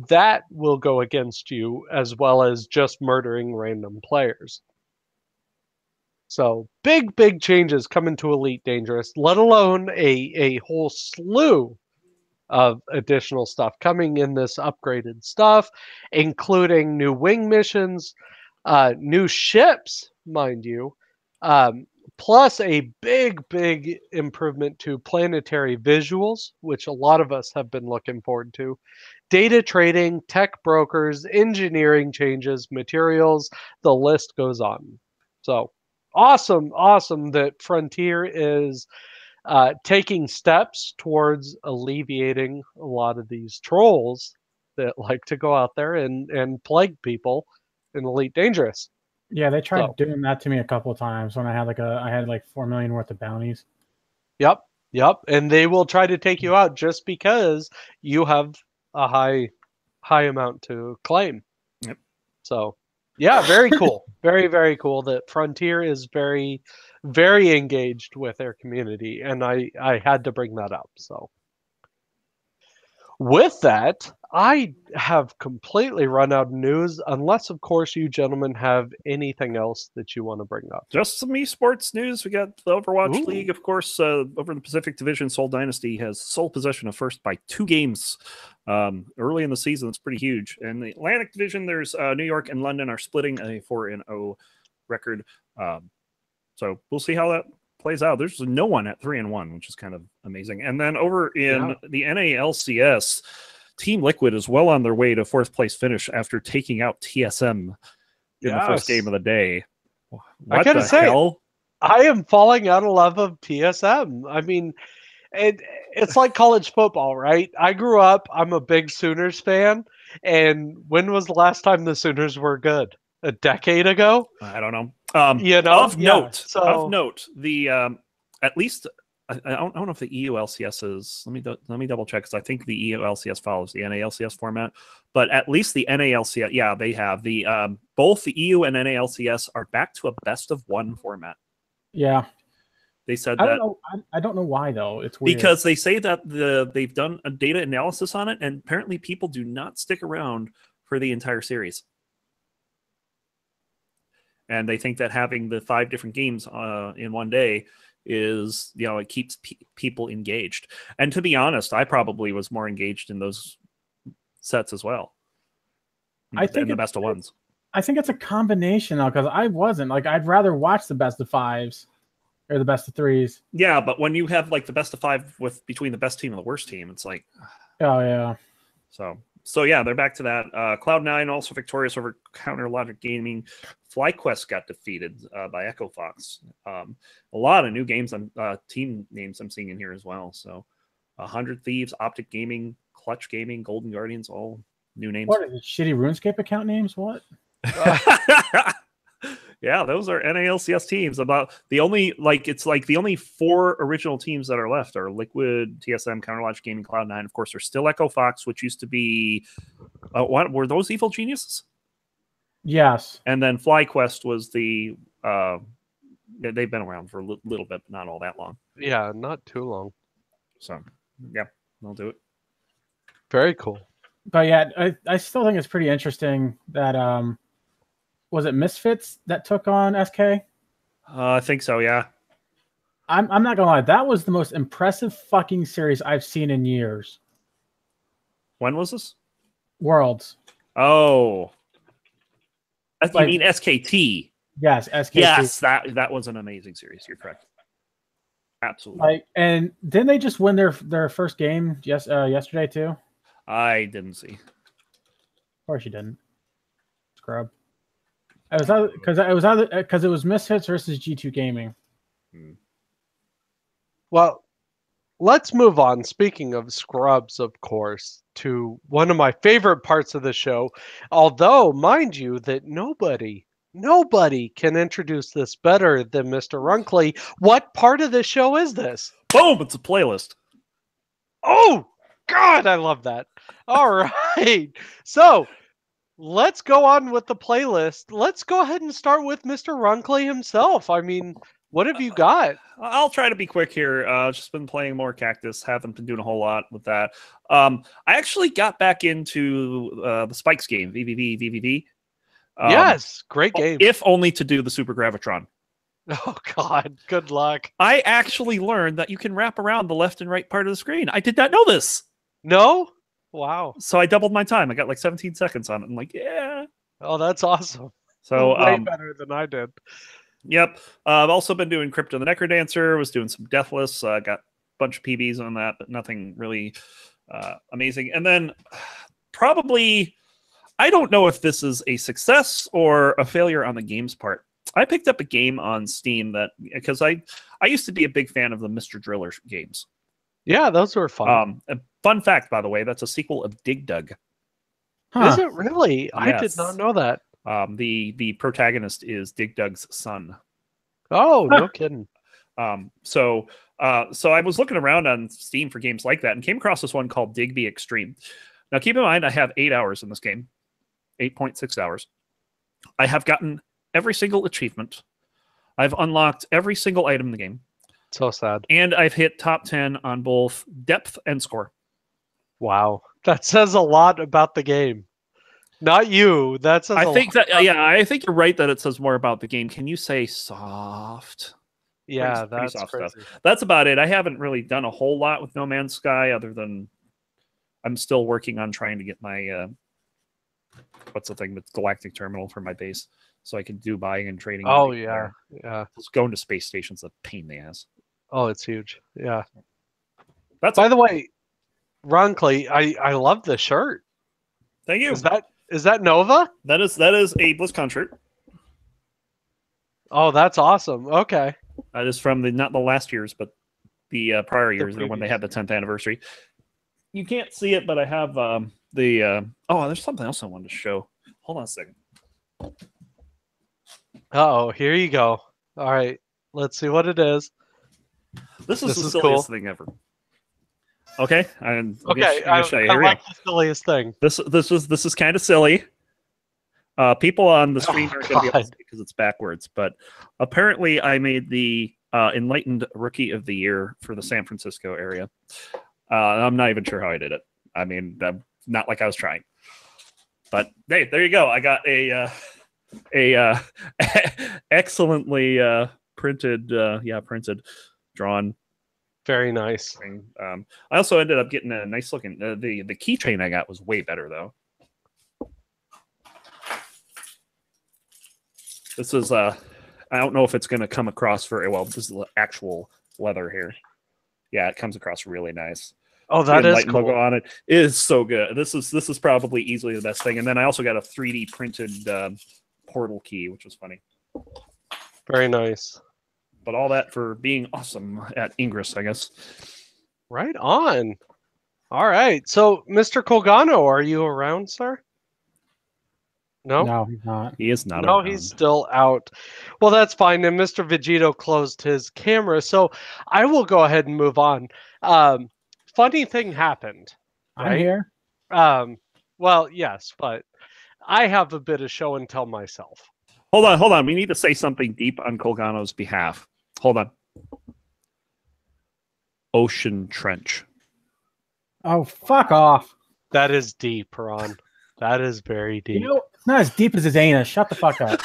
that will go against you as well as just murdering random players. So big changes coming to Elite Dangerous, let alone a whole slew of additional stuff coming in this upgraded stuff, including new wing missions, new ships, mind you, plus a big improvement to planetary visuals, which a lot of us have been looking forward to, data trading, tech brokers, engineering changes, materials, the list goes on. So awesome that Frontier is taking steps towards alleviating a lot of these trolls that like to go out there and plague people in Elite Dangerous. Yeah, they tried doing that to me a couple of times when I had like 4 million worth of bounties. Yep. And they will try to take you out just because you have a high amount to claim. Yep. So yeah, very cool. Very cool that Frontier is very engaged with their community, and I had to bring that up. So with that, I have completely run out of news, unless of course you gentlemen have anything else that you want to bring up. Just some esports news. We got the Overwatch Ooh. League, of course, over in the Pacific Division. Seoul Dynasty has sole possession of first by 2 games early in the season. It's pretty huge. And the Atlantic Division, there's New York and London are splitting a 4-0 record. So we'll see how that plays out. There's no one at 3-1, which is kind of amazing. And then over in the NALCS, Team Liquid is well on their way to 4th place finish after taking out TSM in the first game of the day. What I gotta the say, hell? I am falling out of love of TSM. I mean, it's like college football, right? I grew up, I'm a big Sooners fan, and when was the last time the Sooners were good? A decade ago? I don't know. You know? Of note, the at least I don't know if the EU LCS is. Let me double check because I think the EU LCS follows the NALCS format, but at least the NALCS, yeah, they have the both the EU and NALCS are back to a best of one format. Yeah, they said I that. don't know. I don't know why though. It's weird Because they say that they've done a data analysis on it, and apparently people do not stick around for the entire series. And they think that having the 5 different games in one day is, it keeps people engaged. And to be honest, I probably was more engaged in those sets as well. I think the best of ones. I think it's a combination though, because I wasn't like I'd rather watch the best of 5s or the best of 3s. Yeah, but when you have like the best of 5 with between the best team and the worst team, it's like, oh yeah. So yeah, they're back to that. Cloud9 also victorious over Counter Logic Gaming. FlyQuest got defeated by Echo Fox. A lot of new games and team names I'm seeing in here as well. So 100 Thieves, Optic Gaming, Clutch Gaming, Golden Guardians, all new names. What is it? Shitty RuneScape account names? What? Yeah, those are NALCS teams. About the only the only 4 original teams that are left are Liquid, TSM, Counter Logic Gaming, Cloud9. Of course, there's still Echo Fox, which used to be what were those Evil Geniuses? Yes. And then FlyQuest was the they've been around for a little bit, but not all that long. Yeah, not too long. So yeah, they'll do it. Very cool. But yeah, I still think it's pretty interesting that was it Misfits that took on SK? I think so, yeah. I'm not gonna lie, that was the most impressive fucking series I've seen in years. When was this? Worlds. Oh. You mean SKT? Yes, SKT. Yes, that was an amazing series. You're correct. Absolutely. And didn't they just win their first game yesterday too? I didn't see. Of course you didn't. Scrub. Because it was Misfits versus G2 Gaming. Well, let's move on. Speaking of scrubs, of course, to one of my favorite parts of the show. Although, mind you, that nobody can introduce this better than Mr. Runkley. What part of the show is this? Boom! It's a playlist. Oh, God, I love that. All right. So, let's go on with the playlist. Let's go ahead and start with Mr. Runkley himself. I mean, what have you got? I'll try to be quick here. Just been playing more Cactus. Haven't been doing a whole lot with that. I actually got back into the Spikes game, VVV. Yes, great game. If only to do the Super Gravitron. Oh, God, good luck. I actually learned that you can wrap around the left and right part of the screen. I did not know this. No? Wow. So I doubled my time. I got like 17 seconds on it. I'm like, yeah. Oh, that's awesome. So way better than I did. Yep. I've also been doing Crypto the Necrodancer. Was doing some Deathless. Got a bunch of PBs on that, but nothing really amazing. And then probably, I don't know if this is a success or a failure on the game's part. I picked up a game on Steam that, because I used to be a big fan of the Mr. Driller games. Yeah, those were fun. A fun fact, by the way, that's a sequel of Dig Dug. Huh. Is it really? Yes. I did not know that. The protagonist is Dig Dug's son. Oh, no kidding. So I was looking around on Steam for games like that and came across this one called Digby Extreme. Now, keep in mind, I have 8 hours in this game, 8.6 hours. I have gotten every single achievement. I've unlocked every single item in the game. So sad. And I've hit top 10 on both depth and score. Wow. That says a lot about the game. Not you. That says I think you're right that it says more about the game. Can you say soft? Yeah, Pretty that's soft crazy. stuff. That's about it. I haven't really done a whole lot with No Man's Sky other than I'm still working on trying to get my what's the thing with Galactic Terminal for my base so I can do buying and trading. Oh, yeah. Yeah. Just going to space stations a pain in the ass. Oh, it's huge. Yeah. That's By the way, Ron-Clay, I love the shirt. Thank you. Is that Nova? That is a BlizzCon shirt. Oh, that's awesome. Okay. That is from not the last year's, but the prior years, when they previous. had the 10th anniversary. You can't see it, but I have there's something else I wanted to show. Hold on a second. Oh, here you go. All right. Let's see what it is. This is This the is silliest cool. thing ever. Okay, and Okay, I like the silliest thing. This is kind of silly. People on the stream Oh, aren't going to be able to God. see because it's backwards, but apparently I made the Enlightened Rookie of the Year for the San Francisco area. I'm not even sure how I did it. I mean, not like I was trying. But hey, there you go. I got a excellently printed, drawn. Very nice. Thing. I also ended up getting a nice looking. The keychain I got was way better though. This is I don't know if it's going to come across very well. This is actual leather here. Yeah, it comes across really nice. Oh, that The is Enlightened logo cool. on it is so good. This is probably easily the best thing. And then I also got a 3D printed portal key, which was funny. Very nice. But all that for being awesome at Ingress, I guess. Right on. All right. So, Mr. Colgano, are you around, sir? No? No, he's not. He is not. No, around. he's still out. Well, that's fine. And Mr. Vegito closed his camera, so I will go ahead and move on. Funny thing happened. I'm Right? here. Well, yes, but I have a bit of show and tell myself. Hold on. We need to say something deep on Colgano's behalf. Hold on. Ocean Trench. Oh, fuck off. That is deep, Ron. That is very deep. You know, it's not as deep as his anus. Shut the fuck up.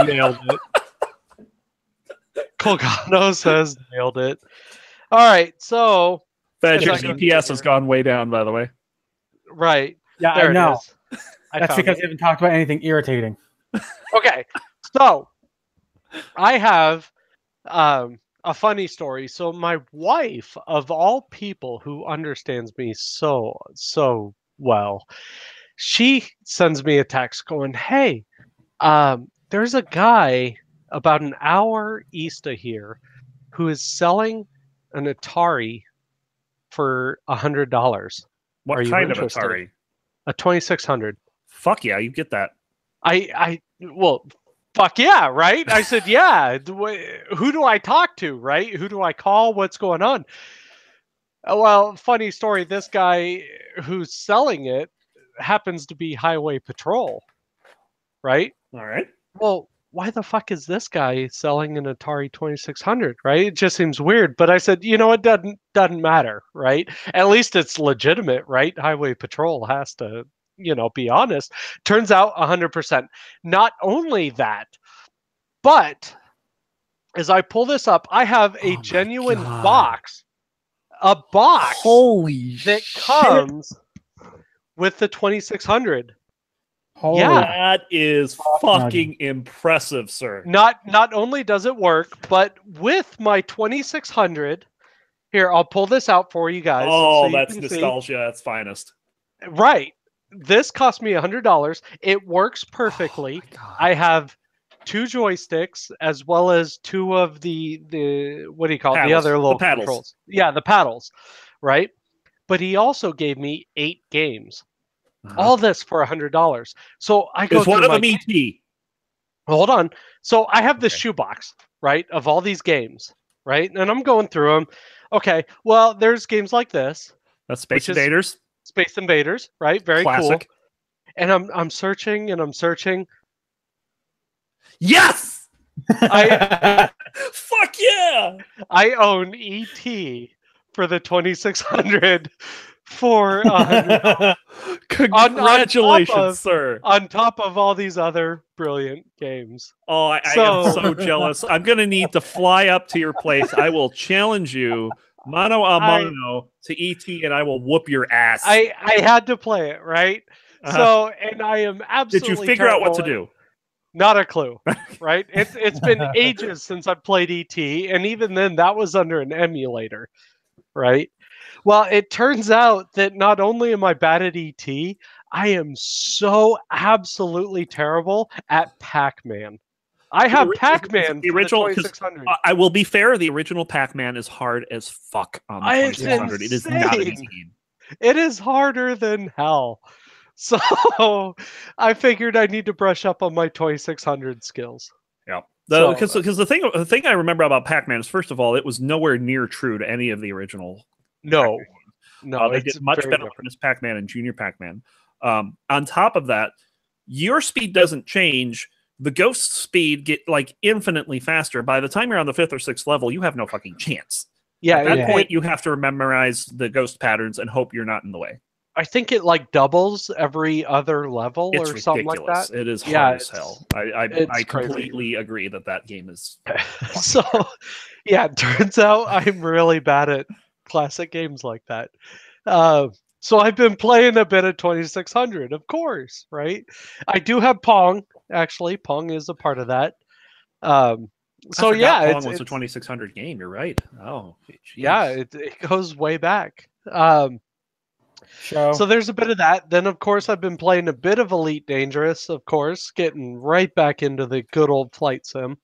Nailed it. Colgano says nailed it. All right, so Fed, your Yes, I can GPS hear. has gone way down, by the way. right Yeah, there I know. it is. I That's found because it. you haven't talked about anything irritating. Okay, so I have a funny story. So my wife, of all people, who understands me so well, she sends me a text going, "Hey, there's a guy about an hour east of here who is selling an Atari for $100. What Are you kind of interested? Atari? A 2600." Fuck yeah, you get that. Well, fuck yeah, right? I said, yeah. Who do I talk to, right? Who do I call? What's going on? Well, funny story. This guy who's selling it happens to be Highway Patrol, right? All right. Well, why the fuck is this guy selling an Atari 2600, right? It just seems weird. But I said, it doesn't matter, right? At least it's legitimate, right? Highway Patrol has to, be honest. Turns out 100%. Not only that, but as I pull this up, I have a my genuine God. box. A box Holy that shit. comes with the 2600. Holy Yeah. That is fucking impressive, sir. Not only does it work, but with my 2600, here, I'll pull this out for you guys. Oh, so you that's can nostalgia at its finest. see. Right. This cost me $100. It works perfectly. I have 2 joysticks as well as 2 of the what do you call it? The Paddles. other The little paddles. controls. Yeah, the paddles. Right. But he also gave me 8 games. All this for $100. So I go Is one through of my them ET? Hold on. So I have this Okay. shoebox, right, of all these games, right? And I'm going through them. Okay, well, there's games like this, That's Space Which is- Invaders. Space Invaders, right? Very Classic. cool. And I'm searching and I'm searching. Yes! I Fuck yeah! I own ET for the 2600 for $100 Congratulations, of- sir. on top of all these other brilliant games. Oh, I am So- so jealous. I'm going to need to fly up to your place. I will challenge you, mano a mano, to ET, and I will whoop your ass. I had to play it, right? Uh-huh. So, and I am Did absolutely you figure out what to terrible do? Not a clue, right? It's been ages since I played ET, and even then, that was under an emulator, right? Well, it turns out that not only am I bad at ET, I am so absolutely terrible at Pac-Man. I have ori- Pac-Man the for original- the 'cause 2600. I will be fair. The original Pac-Man is hard as fuck on the It's 2600. It is not an insane. easy game. It is harder than hell. So I figured I need to brush up on my 2600 skills. Yeah. Because the thing I remember about Pac-Man is, first of all, it was nowhere near true to any of the original. No, They it's did much very better different. on Miss Pac-Man and Junior Pac-Man. On top of that, your speed doesn't change. The ghost speed get like infinitely faster. By the time you're on the 5th or 6th level, you have no fucking chance. Yeah, At that Yeah. point, you have to memorize the ghost patterns and hope you're not in the way. I think it like doubles every other level It's or something like ridiculous. that. It is Yeah, hard as it's- hell. I it's crazy. completely agree that game is. So, yeah, it turns out I'm really bad at classic games like that. So I've been playing a bit of 2600, of course, right? I do have Pong. Actually, Pong is a part of that. So I forgot yeah, Pong was a 2600 game. You're right. Oh, yeah, jeez. it goes way back. Show. So there's a bit of that. Then, of course, I've been playing a bit of Elite Dangerous, of course, getting right back into the good old flight sim.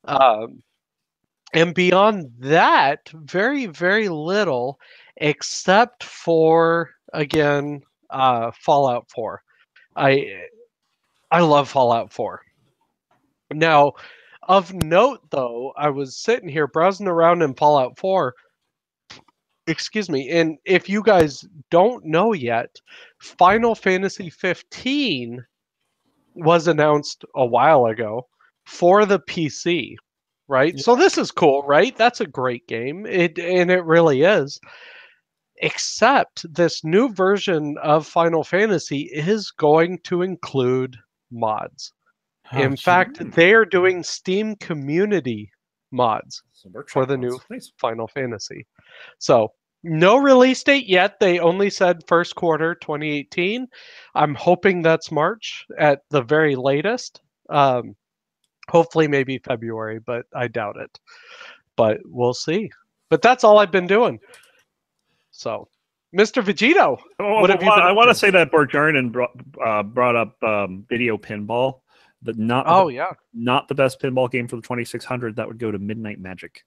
And beyond that, very, very little, except for, again, Fallout 4. I love Fallout 4. Now, of note, though, I was sitting here browsing around in Fallout 4. Excuse me. And if you guys don't know yet, Final Fantasy 15 was announced a while ago for the PC, right? Yeah. So this is cool, right? That's a great game. It really is. Except this new version of Final Fantasy is going to include mods. In fact, they are doing Steam community mods Some workshop for the mods. new Nice. Final Fantasy. So, no release date yet. They only said first quarter 2018. I'm hoping that's March at the very latest. Hopefully, maybe February, but I doubt it. But we'll see. But that's all I've been doing. So, Mr. Vegito, Oh, what have you been I up want to? to say that Borjarnan brought up video pinball. Not the best pinball game for the 2600. That would go to Midnight Magic.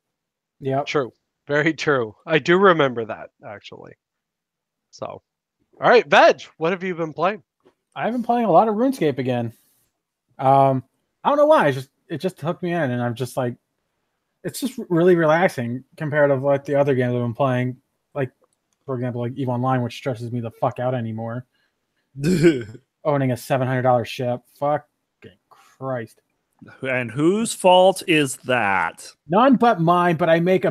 Yep. True. Very true. I do remember that, actually. So, all right, Veg, what have you been playing? I've been playing a lot of RuneScape again. I don't know why. It just hooked me in, and I'm just like, it's just really relaxing compared to like the other games I've been playing. Like, for example, like EVE Online, which stresses me the fuck out anymore. Owning a $700 ship. Fucking Christ. And whose fault is that? None but mine. But I'd make a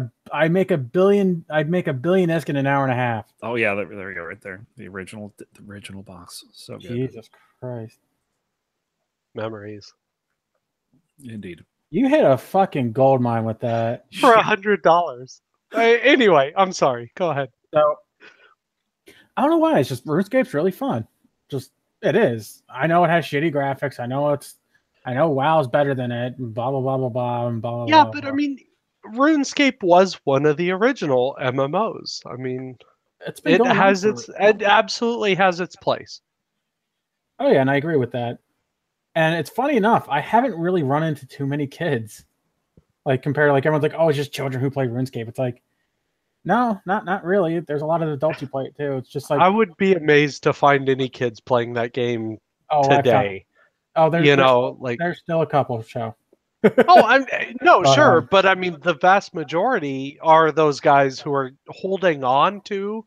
billion isk in an hour and a half. Oh yeah, there we go, right there. The original box. So good. Jesus Christ. Memories. Indeed. You hit a fucking gold mine with that. For $100. Anyway, I'm sorry. Go ahead. So I don't know why. It's just RuneScape's really fun. Just it is. I know it has shitty graphics. I know WoW's better than it. And blah blah blah blah blah and blah. Yeah, blah, but blah. I mean, RuneScape was one of the original MMOs. I mean, it's been it going on has for- it absolutely has its place. Oh yeah, and I agree with that. And it's funny enough, I haven't really run into too many kids. Like compared to like everyone's like, oh, it's just children who play RuneScape. It's like, no, not really. There's a lot of adults who play it too. It's just like I would be amazed to find any kids playing that game I found- today. there's there's still a couple show. No, But, sure, but I mean, the vast majority are those guys who are holding on to,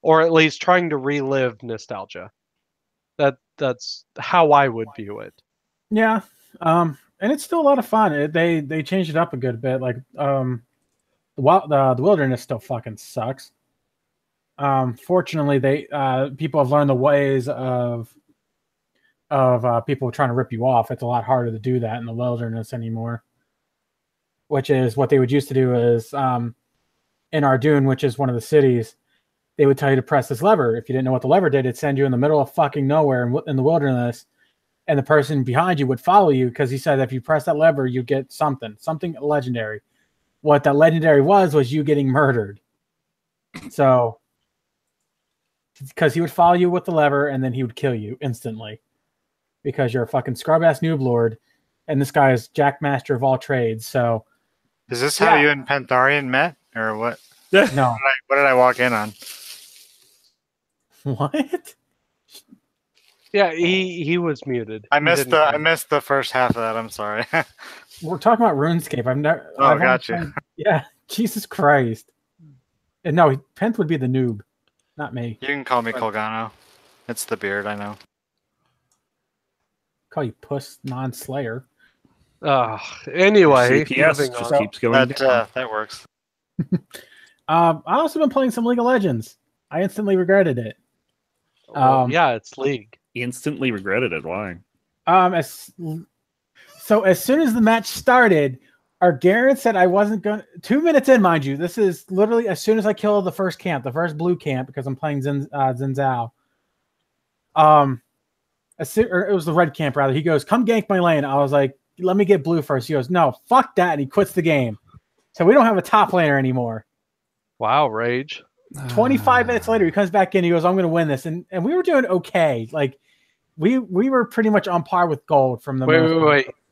or at least trying to relive nostalgia. That's how I would view it. Yeah, and it's still a lot of fun. They changed it up a good bit. Like the wilderness still fucking sucks. Fortunately, they people have learned the ways of people trying to rip you off. It's a lot harder to do that in the wilderness anymore. Which is what they would used to do is in Ardoon, which is one of the cities, they would tell you to press this lever. If you didn't know what the lever did, it'd send you in the middle of fucking nowhere in the wilderness, and the person behind you would follow you because he said if you press that lever, you get something legendary. What that legendary was you getting murdered. So, because he would follow you with the lever and then he would kill you instantly because you're a fucking scrub ass noob lord, and this guy is Jack Master of all trades. So, Is this how you and Pantharian met, or what? no, What did I walk in on? what? Yeah, he was muted. I He missed didn't the come. first half of that. I'm sorry. We're talking about RuneScape. I've never. Oh, gotcha. Yeah, Jesus Christ. And no, Pent would be the noob, not me. You can call me Colgano. It's the beard, I know. Call you Puss Non-Slayer. Anyway, CPS moving just on. keeps going down. That works. I also been playing some League of Legends. I instantly regretted it. Well, yeah, it's League. Instantly regretted it. Why? As soon as the match started, Garrett said I wasn't going. 2 minutes in, mind you, this is literally as soon as I killed the first camp, the first blue camp, because I'm playing Xin Zhao. It was the red camp rather. He goes, "Come gank my lane." I was like, "Let me get blue first." He goes, "No, fuck that," and he quits the game. So we don't have a top laner anymore. Wow, rage. 25 minutes later, he comes back in. He goes, "I'm going to win this," and we were doing okay. Like we were pretty much on par with gold from the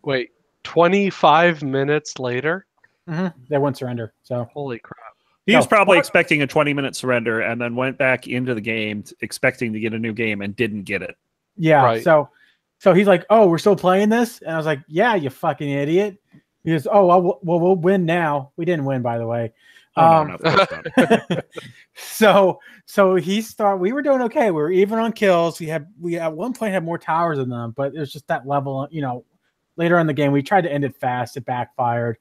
Wait. 25 minutes later? They wouldn't surrender. So holy crap. He was probably expecting a 20-minute surrender and then went back into the game expecting to get a new game and didn't get it. Yeah. Right. So he's like, "Oh, we're still playing this?" And I was like, "Yeah, you fucking idiot." He goes, "Oh, well, we'll win now." We didn't win, by the way. No, of course not. So we were doing okay. We were even on kills. We at one point had more towers than them, but it was just that level, later in the game, we tried to end it fast. It backfired.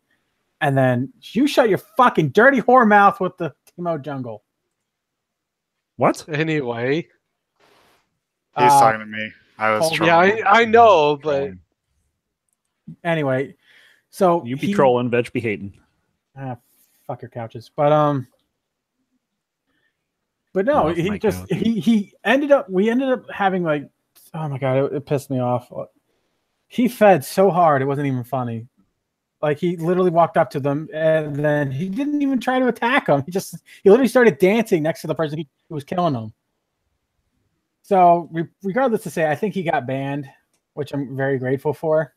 And then you shut your fucking dirty whore mouth with the Teemo jungle. What? Anyway. He's talking to me. I was trolling. Yeah, I know, but anyway, so you be trolling, Veg be hating. Fuck your couches. But no, we ended up having like, oh my God, it pissed me off. He fed so hard, it wasn't even funny. Like he literally walked up to them and then he didn't even try to attack them. He literally started dancing next to the person who was killing him. So regardless to say, I think he got banned, which I'm very grateful for.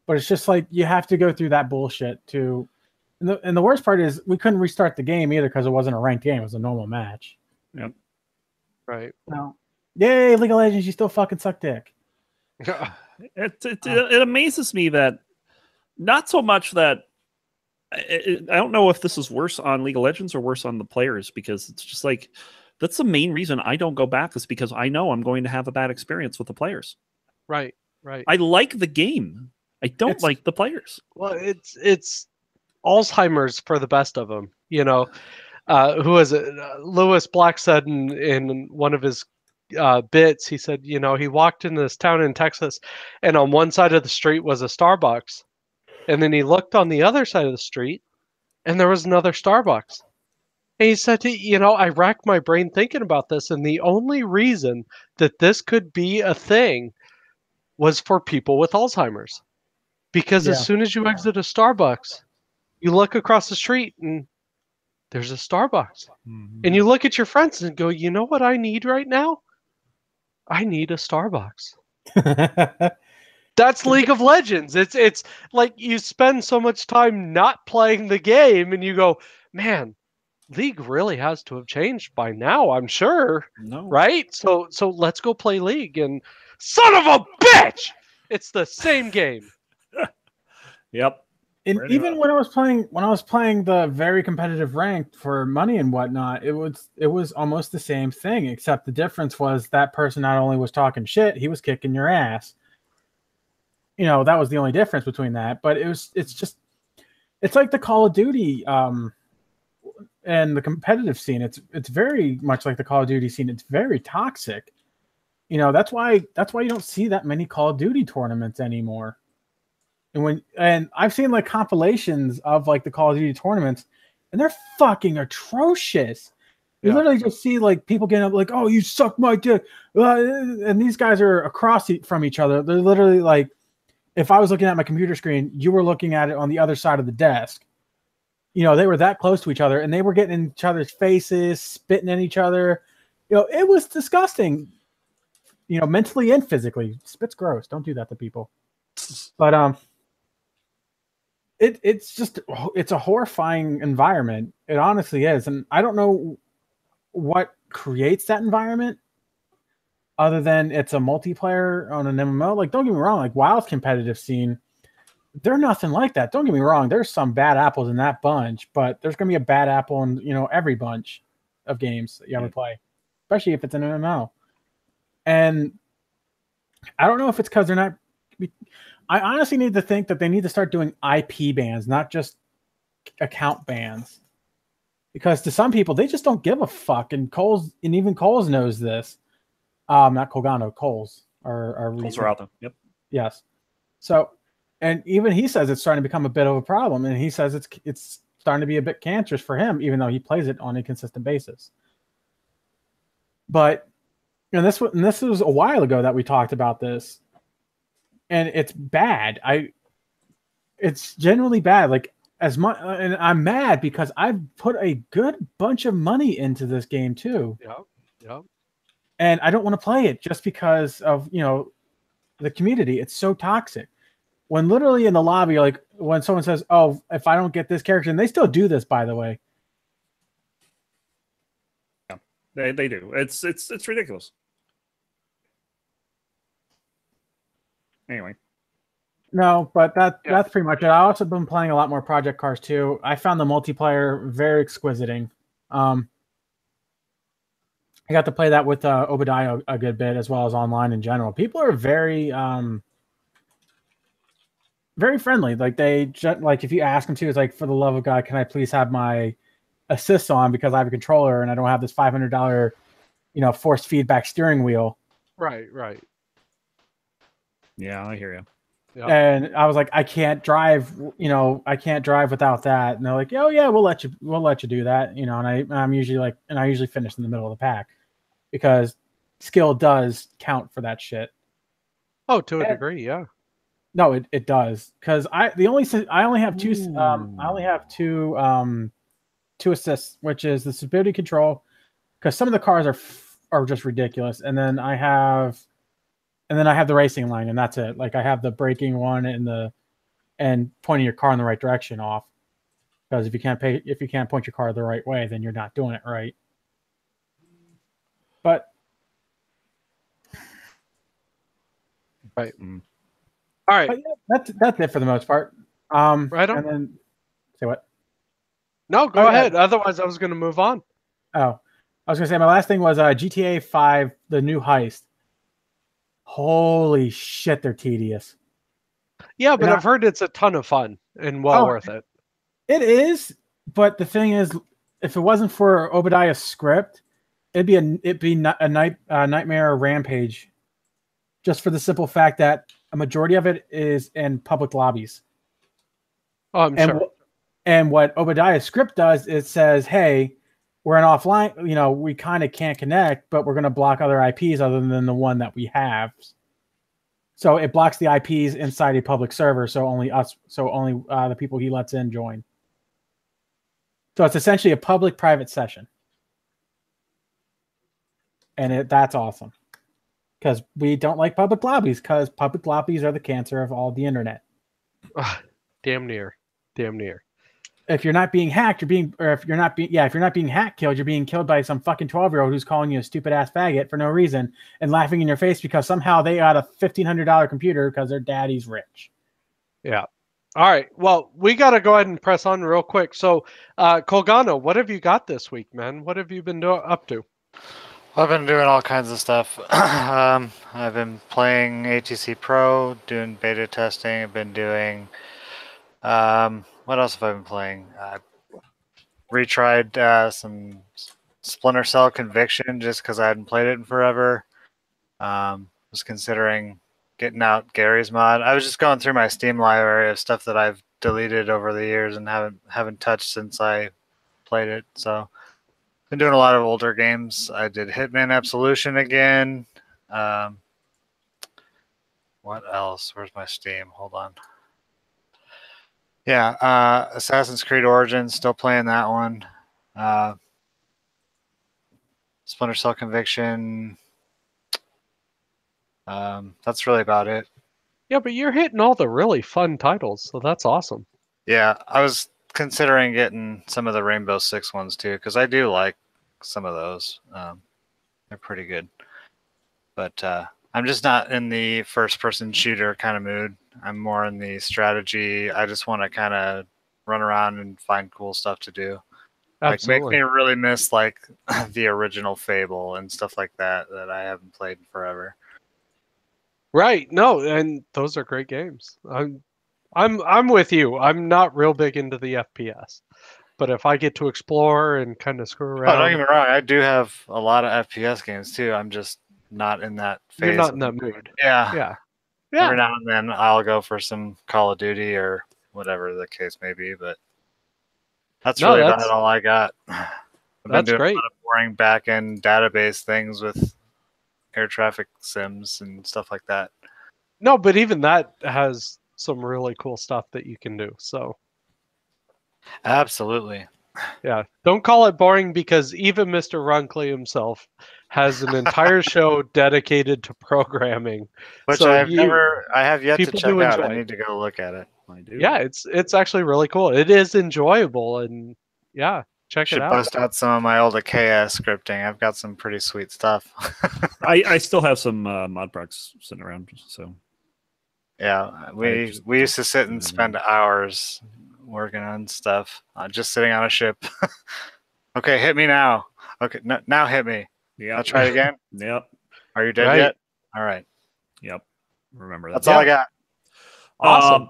But it's just like you have to go through that bullshit to. And the worst part is we couldn't restart the game either because it wasn't a ranked game; it was a normal match. Yep. Right. So, yay, League of Legends! You still fucking suck dick. It amazes me that not so much that I don't know if this is worse on League of Legends or worse on the players, because it's just like that's the main reason I don't go back is because I know I'm going to have a bad experience with the players. Right. I like the game. I don't like the players. Well, it's Alzheimer's for the best of them. Who was it? Lewis Black said in one of his bits, he said, he walked in this town in Texas and on one side of the street was a Starbucks. And then he looked on the other side of the street and there was another Starbucks. And he said, I racked my brain thinking about this. And the only reason that this could be a thing was for people with Alzheimer's. Because as soon as you exit a Starbucks, you look across the street and there's a Starbucks. Mm-hmm. And you look at your friends and go, you know what I need right now? I need a Starbucks. That's League of Legends. It's like you spend so much time not playing the game and you go, man, League really has to have changed by now, I'm sure. No. Right? So let's go play League. And son of a bitch! It's the same game. Yep. And even when I was playing the very competitive ranked for money and whatnot, it was almost the same thing, except the difference was that person not only was talking shit, he was kicking your ass. That was the only difference between that. But it's like the Call of Duty and the competitive scene. It's very much like the Call of Duty scene. It's very toxic. That's why you don't see that many Call of Duty tournaments anymore. And I've seen like compilations of like the Call of Duty tournaments, and they're fucking atrocious. You literally just see like people getting up like, "Oh, you suck my dick," and these guys are across from each other. They're literally like, if I was looking at my computer screen, you were looking at it on the other side of the desk. They were that close to each other, and they were getting in each other's faces, spitting at each other. It was disgusting. Mentally and physically. Spit's gross. Don't do that to people. But it's a horrifying environment. It honestly is. And I don't know what creates that environment other than it's a multiplayer on an MMO. Like, don't get me wrong, like WoW's competitive scene they're nothing like that. Don't get me wrong. There's some bad apples in that bunch, but there's going to be a bad apple in, every bunch of games that you ever play, especially if it's an MMO. And I don't know if it's because they're not. I honestly need to think that they need to start doing IP bans, not just account bans. Because to some people, they just don't give a fuck. And even Coles knows this. Not Colgano, Coles. Coles are out there. Yep. Yes. So, and even he says it's starting to become a bit of a problem. And he says it's starting to be a bit cancerous for him, even though he plays it on a consistent basis. But, this was a while ago that we talked about this. And it's bad. It's generally bad. Like, as much, and I'm mad because I've put a good bunch of money into this game too. Yeah. And I don't want to play it just because of the community. It's so toxic. When literally in the lobby, like when someone says, "Oh, if I don't get this character," and they still do this, by the way. Yeah, they do. It's ridiculous. Anyway. No, but that's pretty much it. I also been playing a lot more Project Cars 2. I found the multiplayer very exquisiting. I got to play that with Obadiah a good bit, as well as online in general. People are very, very friendly. Like if you ask them to, it's like, for the love of God, can I please have my assist on because I have a controller and I don't have this $500, forced feedback steering wheel. Right. Yeah, I hear you. Yep. And I was like, I can't drive, I can't drive without that. And they're like, oh yeah, we'll let you do that. And I usually finish in the middle of the pack because skill does count for that shit. Oh, to a degree, yeah. No, it does. Cause I only have two assists, which is the stability control. Cause some of the cars are just ridiculous. And then I have the racing line, and that's it. Like I have the braking one and pointing your car in the right direction off. Because if you can't point your car the right way, then you're not doing it right. But right. All right. But yeah, that's it for the most part. Right on. And then say what? No, go ahead. Otherwise, I was going to move on. Oh, I was going to say my last thing was GTA 5, the new heist. Holy shit, they're tedious. Yeah, but I've heard it's a ton of fun and well worth it. It is, but the thing is, if it wasn't for Obadiah's script, it'd be a nightmare rampage. Just for the simple fact that a majority of it is in public lobbies. Oh, I'm sure. And what Obadiah's script does, it says, "Hey, we're an offline. We kind of can't connect, but we're going to block other IPs other than the one that we have." So it blocks the IPs inside a public server, so only the people he lets in join. So it's essentially a public-private session, and that's awesome because we don't like public lobbies because public lobbies are the cancer of all the internet. Damn near. If you're not being hacked, if you're not being hack killed, you're being killed by some fucking 12-year-old who's calling you a stupid ass faggot for no reason and laughing in your face because somehow they got a $1,500 computer because their daddy's rich. Yeah. All right. Well, we got to go ahead and press on real quick. So, Colgano, what have you got this week, man? What have you been up to? I've been doing all kinds of stuff. I've been playing ATC Pro, doing beta testing. I've been doing... what else have I been playing? Retried some Splinter Cell Conviction just because I hadn't played it in forever. Was considering getting out Gary's mod. I was just going through my Steam library of stuff that I've deleted over the years and haven't touched since I played it. So been doing a lot of older games. I did Hitman Absolution again. What else? Where's my Steam? Hold on. Yeah, Assassin's Creed Origins, still playing that one. Splinter Cell Conviction. That's really about it. Yeah, but you're hitting all the really fun titles, so that's awesome. Yeah, I was considering getting some of the Rainbow Six ones too, because I do like some of those. They're pretty good. But I'm just not in the first-person shooter kind of mood. I'm more in the strategy. I just want to kind of run around and find cool stuff to do. Like, make Absolutely. me really miss like the original Fable and stuff like that I haven't played in forever. Right. No, and those are great games. I'm with you. I'm not real big into the FPS. But if I get to explore and kind of screw Oh, don't get around, me wrong. I do have a lot of FPS games too. I'm just not in that phase. you're not in of that it. mood. Yeah. Yeah. Every Yeah. now and then I'll go for some Call of Duty or whatever the case may be, but that's No, really about that's- all I got. I've been That's doing great. a lot of boring back-end database things with air traffic sims and stuff like that. No, but even that has some really cool stuff that you can do. So Absolutely. yeah, don't call it boring because even Mr. Runkley himself has an entire show dedicated to programming. Which So I have yet to people check do out. I enjoy it. need to go look at it. I do. Yeah, it's actually really cool. It is enjoyable, and yeah, check Should it out. bust out some of my old KS scripting. I've got some pretty sweet stuff. I still have some mod procs sitting around. So Yeah, we just used to sit and don't- spend hours working on stuff, just sitting on a ship. Okay, hit me now. Okay, now hit me. yeah, I'll try it again. Yep, Are you dead Right. yet? All right, yep. Remember that. that's all I got. Awesome.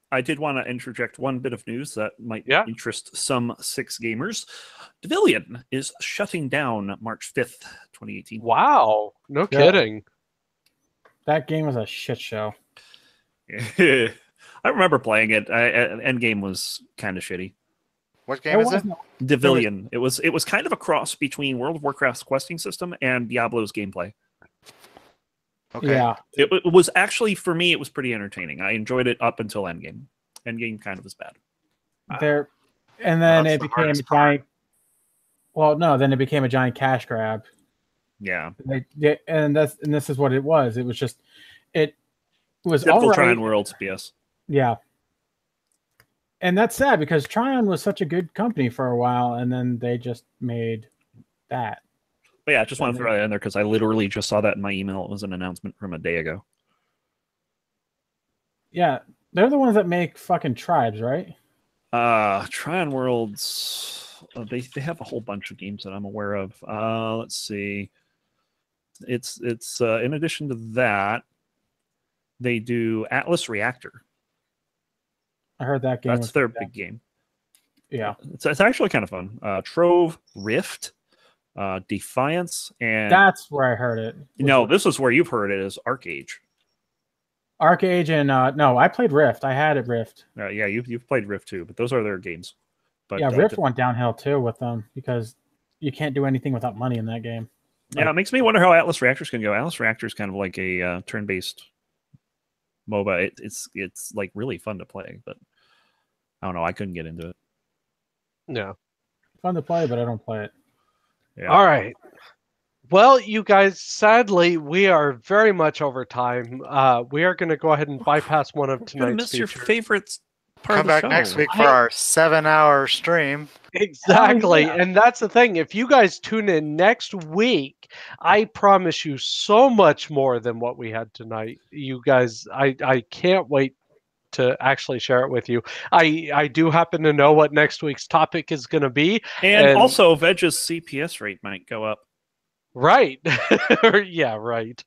I did want to interject one bit of news that might Yeah. interest some 6 gamers. Devilian is shutting down March 5th, 2018. Wow, no Yeah. kidding. That game was a shit show. I remember playing it. Endgame was kind of shitty. What game is it? wasn't- Devilian. It was kind of a cross between World of Warcraft's questing system and Diablo's gameplay. Okay. Yeah, It was actually, for me, it was pretty entertaining. I enjoyed it up until Endgame. Endgame kind of was bad. there, and then That's it the became a hardest part. giant. Well, no, then it became a giant cash grab. Yeah. And this is what it was. It was just, it was Typical all right. Trine Worlds, yes. Yeah. And that's sad because Tryon was such a good company for a while, and then they just made that. But yeah, I just want to throw that in there because I literally just saw that in my email. It was an announcement from a day ago. Yeah, they're the ones that make fucking Tribes, right? Tryon Worlds, they have a whole bunch of games that I'm aware of. Let's see. It's in addition to that, they do Atlas Reactor. I heard that game. That's was their pretty big game. Yeah, It's actually kind of fun. Trove, Rift, Defiance, and that's where I heard it. no, this is where you've heard it is Arcage. Arcade and no, I played Rift. I had it Rift. Yeah, you've played Rift too, but those are their games. But Yeah, Rift went downhill too with them because you can't do anything without money in that game. Yeah, it makes me wonder how Atlas Reactor's can go. Atlas Reactor is kind of like a turn-based MOBA. It's like really fun to play, but I don't know. I couldn't get into it. Yeah. Fun to play, but I don't play it. Yeah. All right. Well, you guys, sadly, we are very much over time. We are going to go ahead and bypass one of You're gonna tonight's miss your features. favorite part Come of the back show. next week for our 7-hour stream. Exactly. yeah. And that's the thing. If you guys tune in next week, I promise you so much more than what we had tonight. You guys, I can't wait to actually share it with you. I do happen to know what next week's topic is going to be. And And- also, Veg's CPS rate might go up. Right. Yeah, right.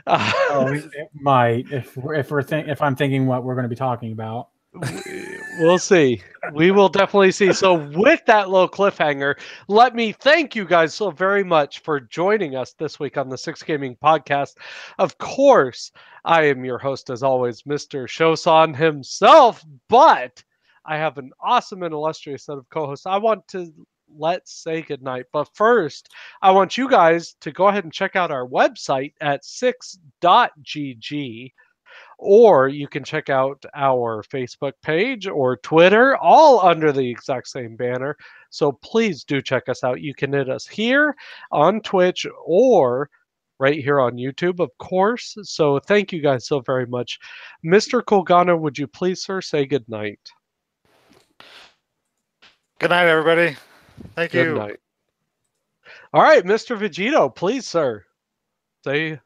Oh, it might if I'm thinking what we're going to be talking about. We'll see. We will definitely see. So, with that little cliffhanger, let me thank you guys so very much for joining us this week on the Six Gaming Podcast. Of course, I am your host, as always, Mr. Shosan himself, but I have an awesome and illustrious set of co hosts. I want to let's say goodnight. But first, I want you guys to go ahead and check out our website at 6.gg. Or you can check out our Facebook page or Twitter, all under the exact same banner. So please do check us out. You can hit us here on Twitch or right here on YouTube, of course. So thank you guys so very much. Mr. Kolgana, would you please, sir, say good night? Good night, everybody. Thank Good you. night. All right, Mr. Vegito, please, sir, say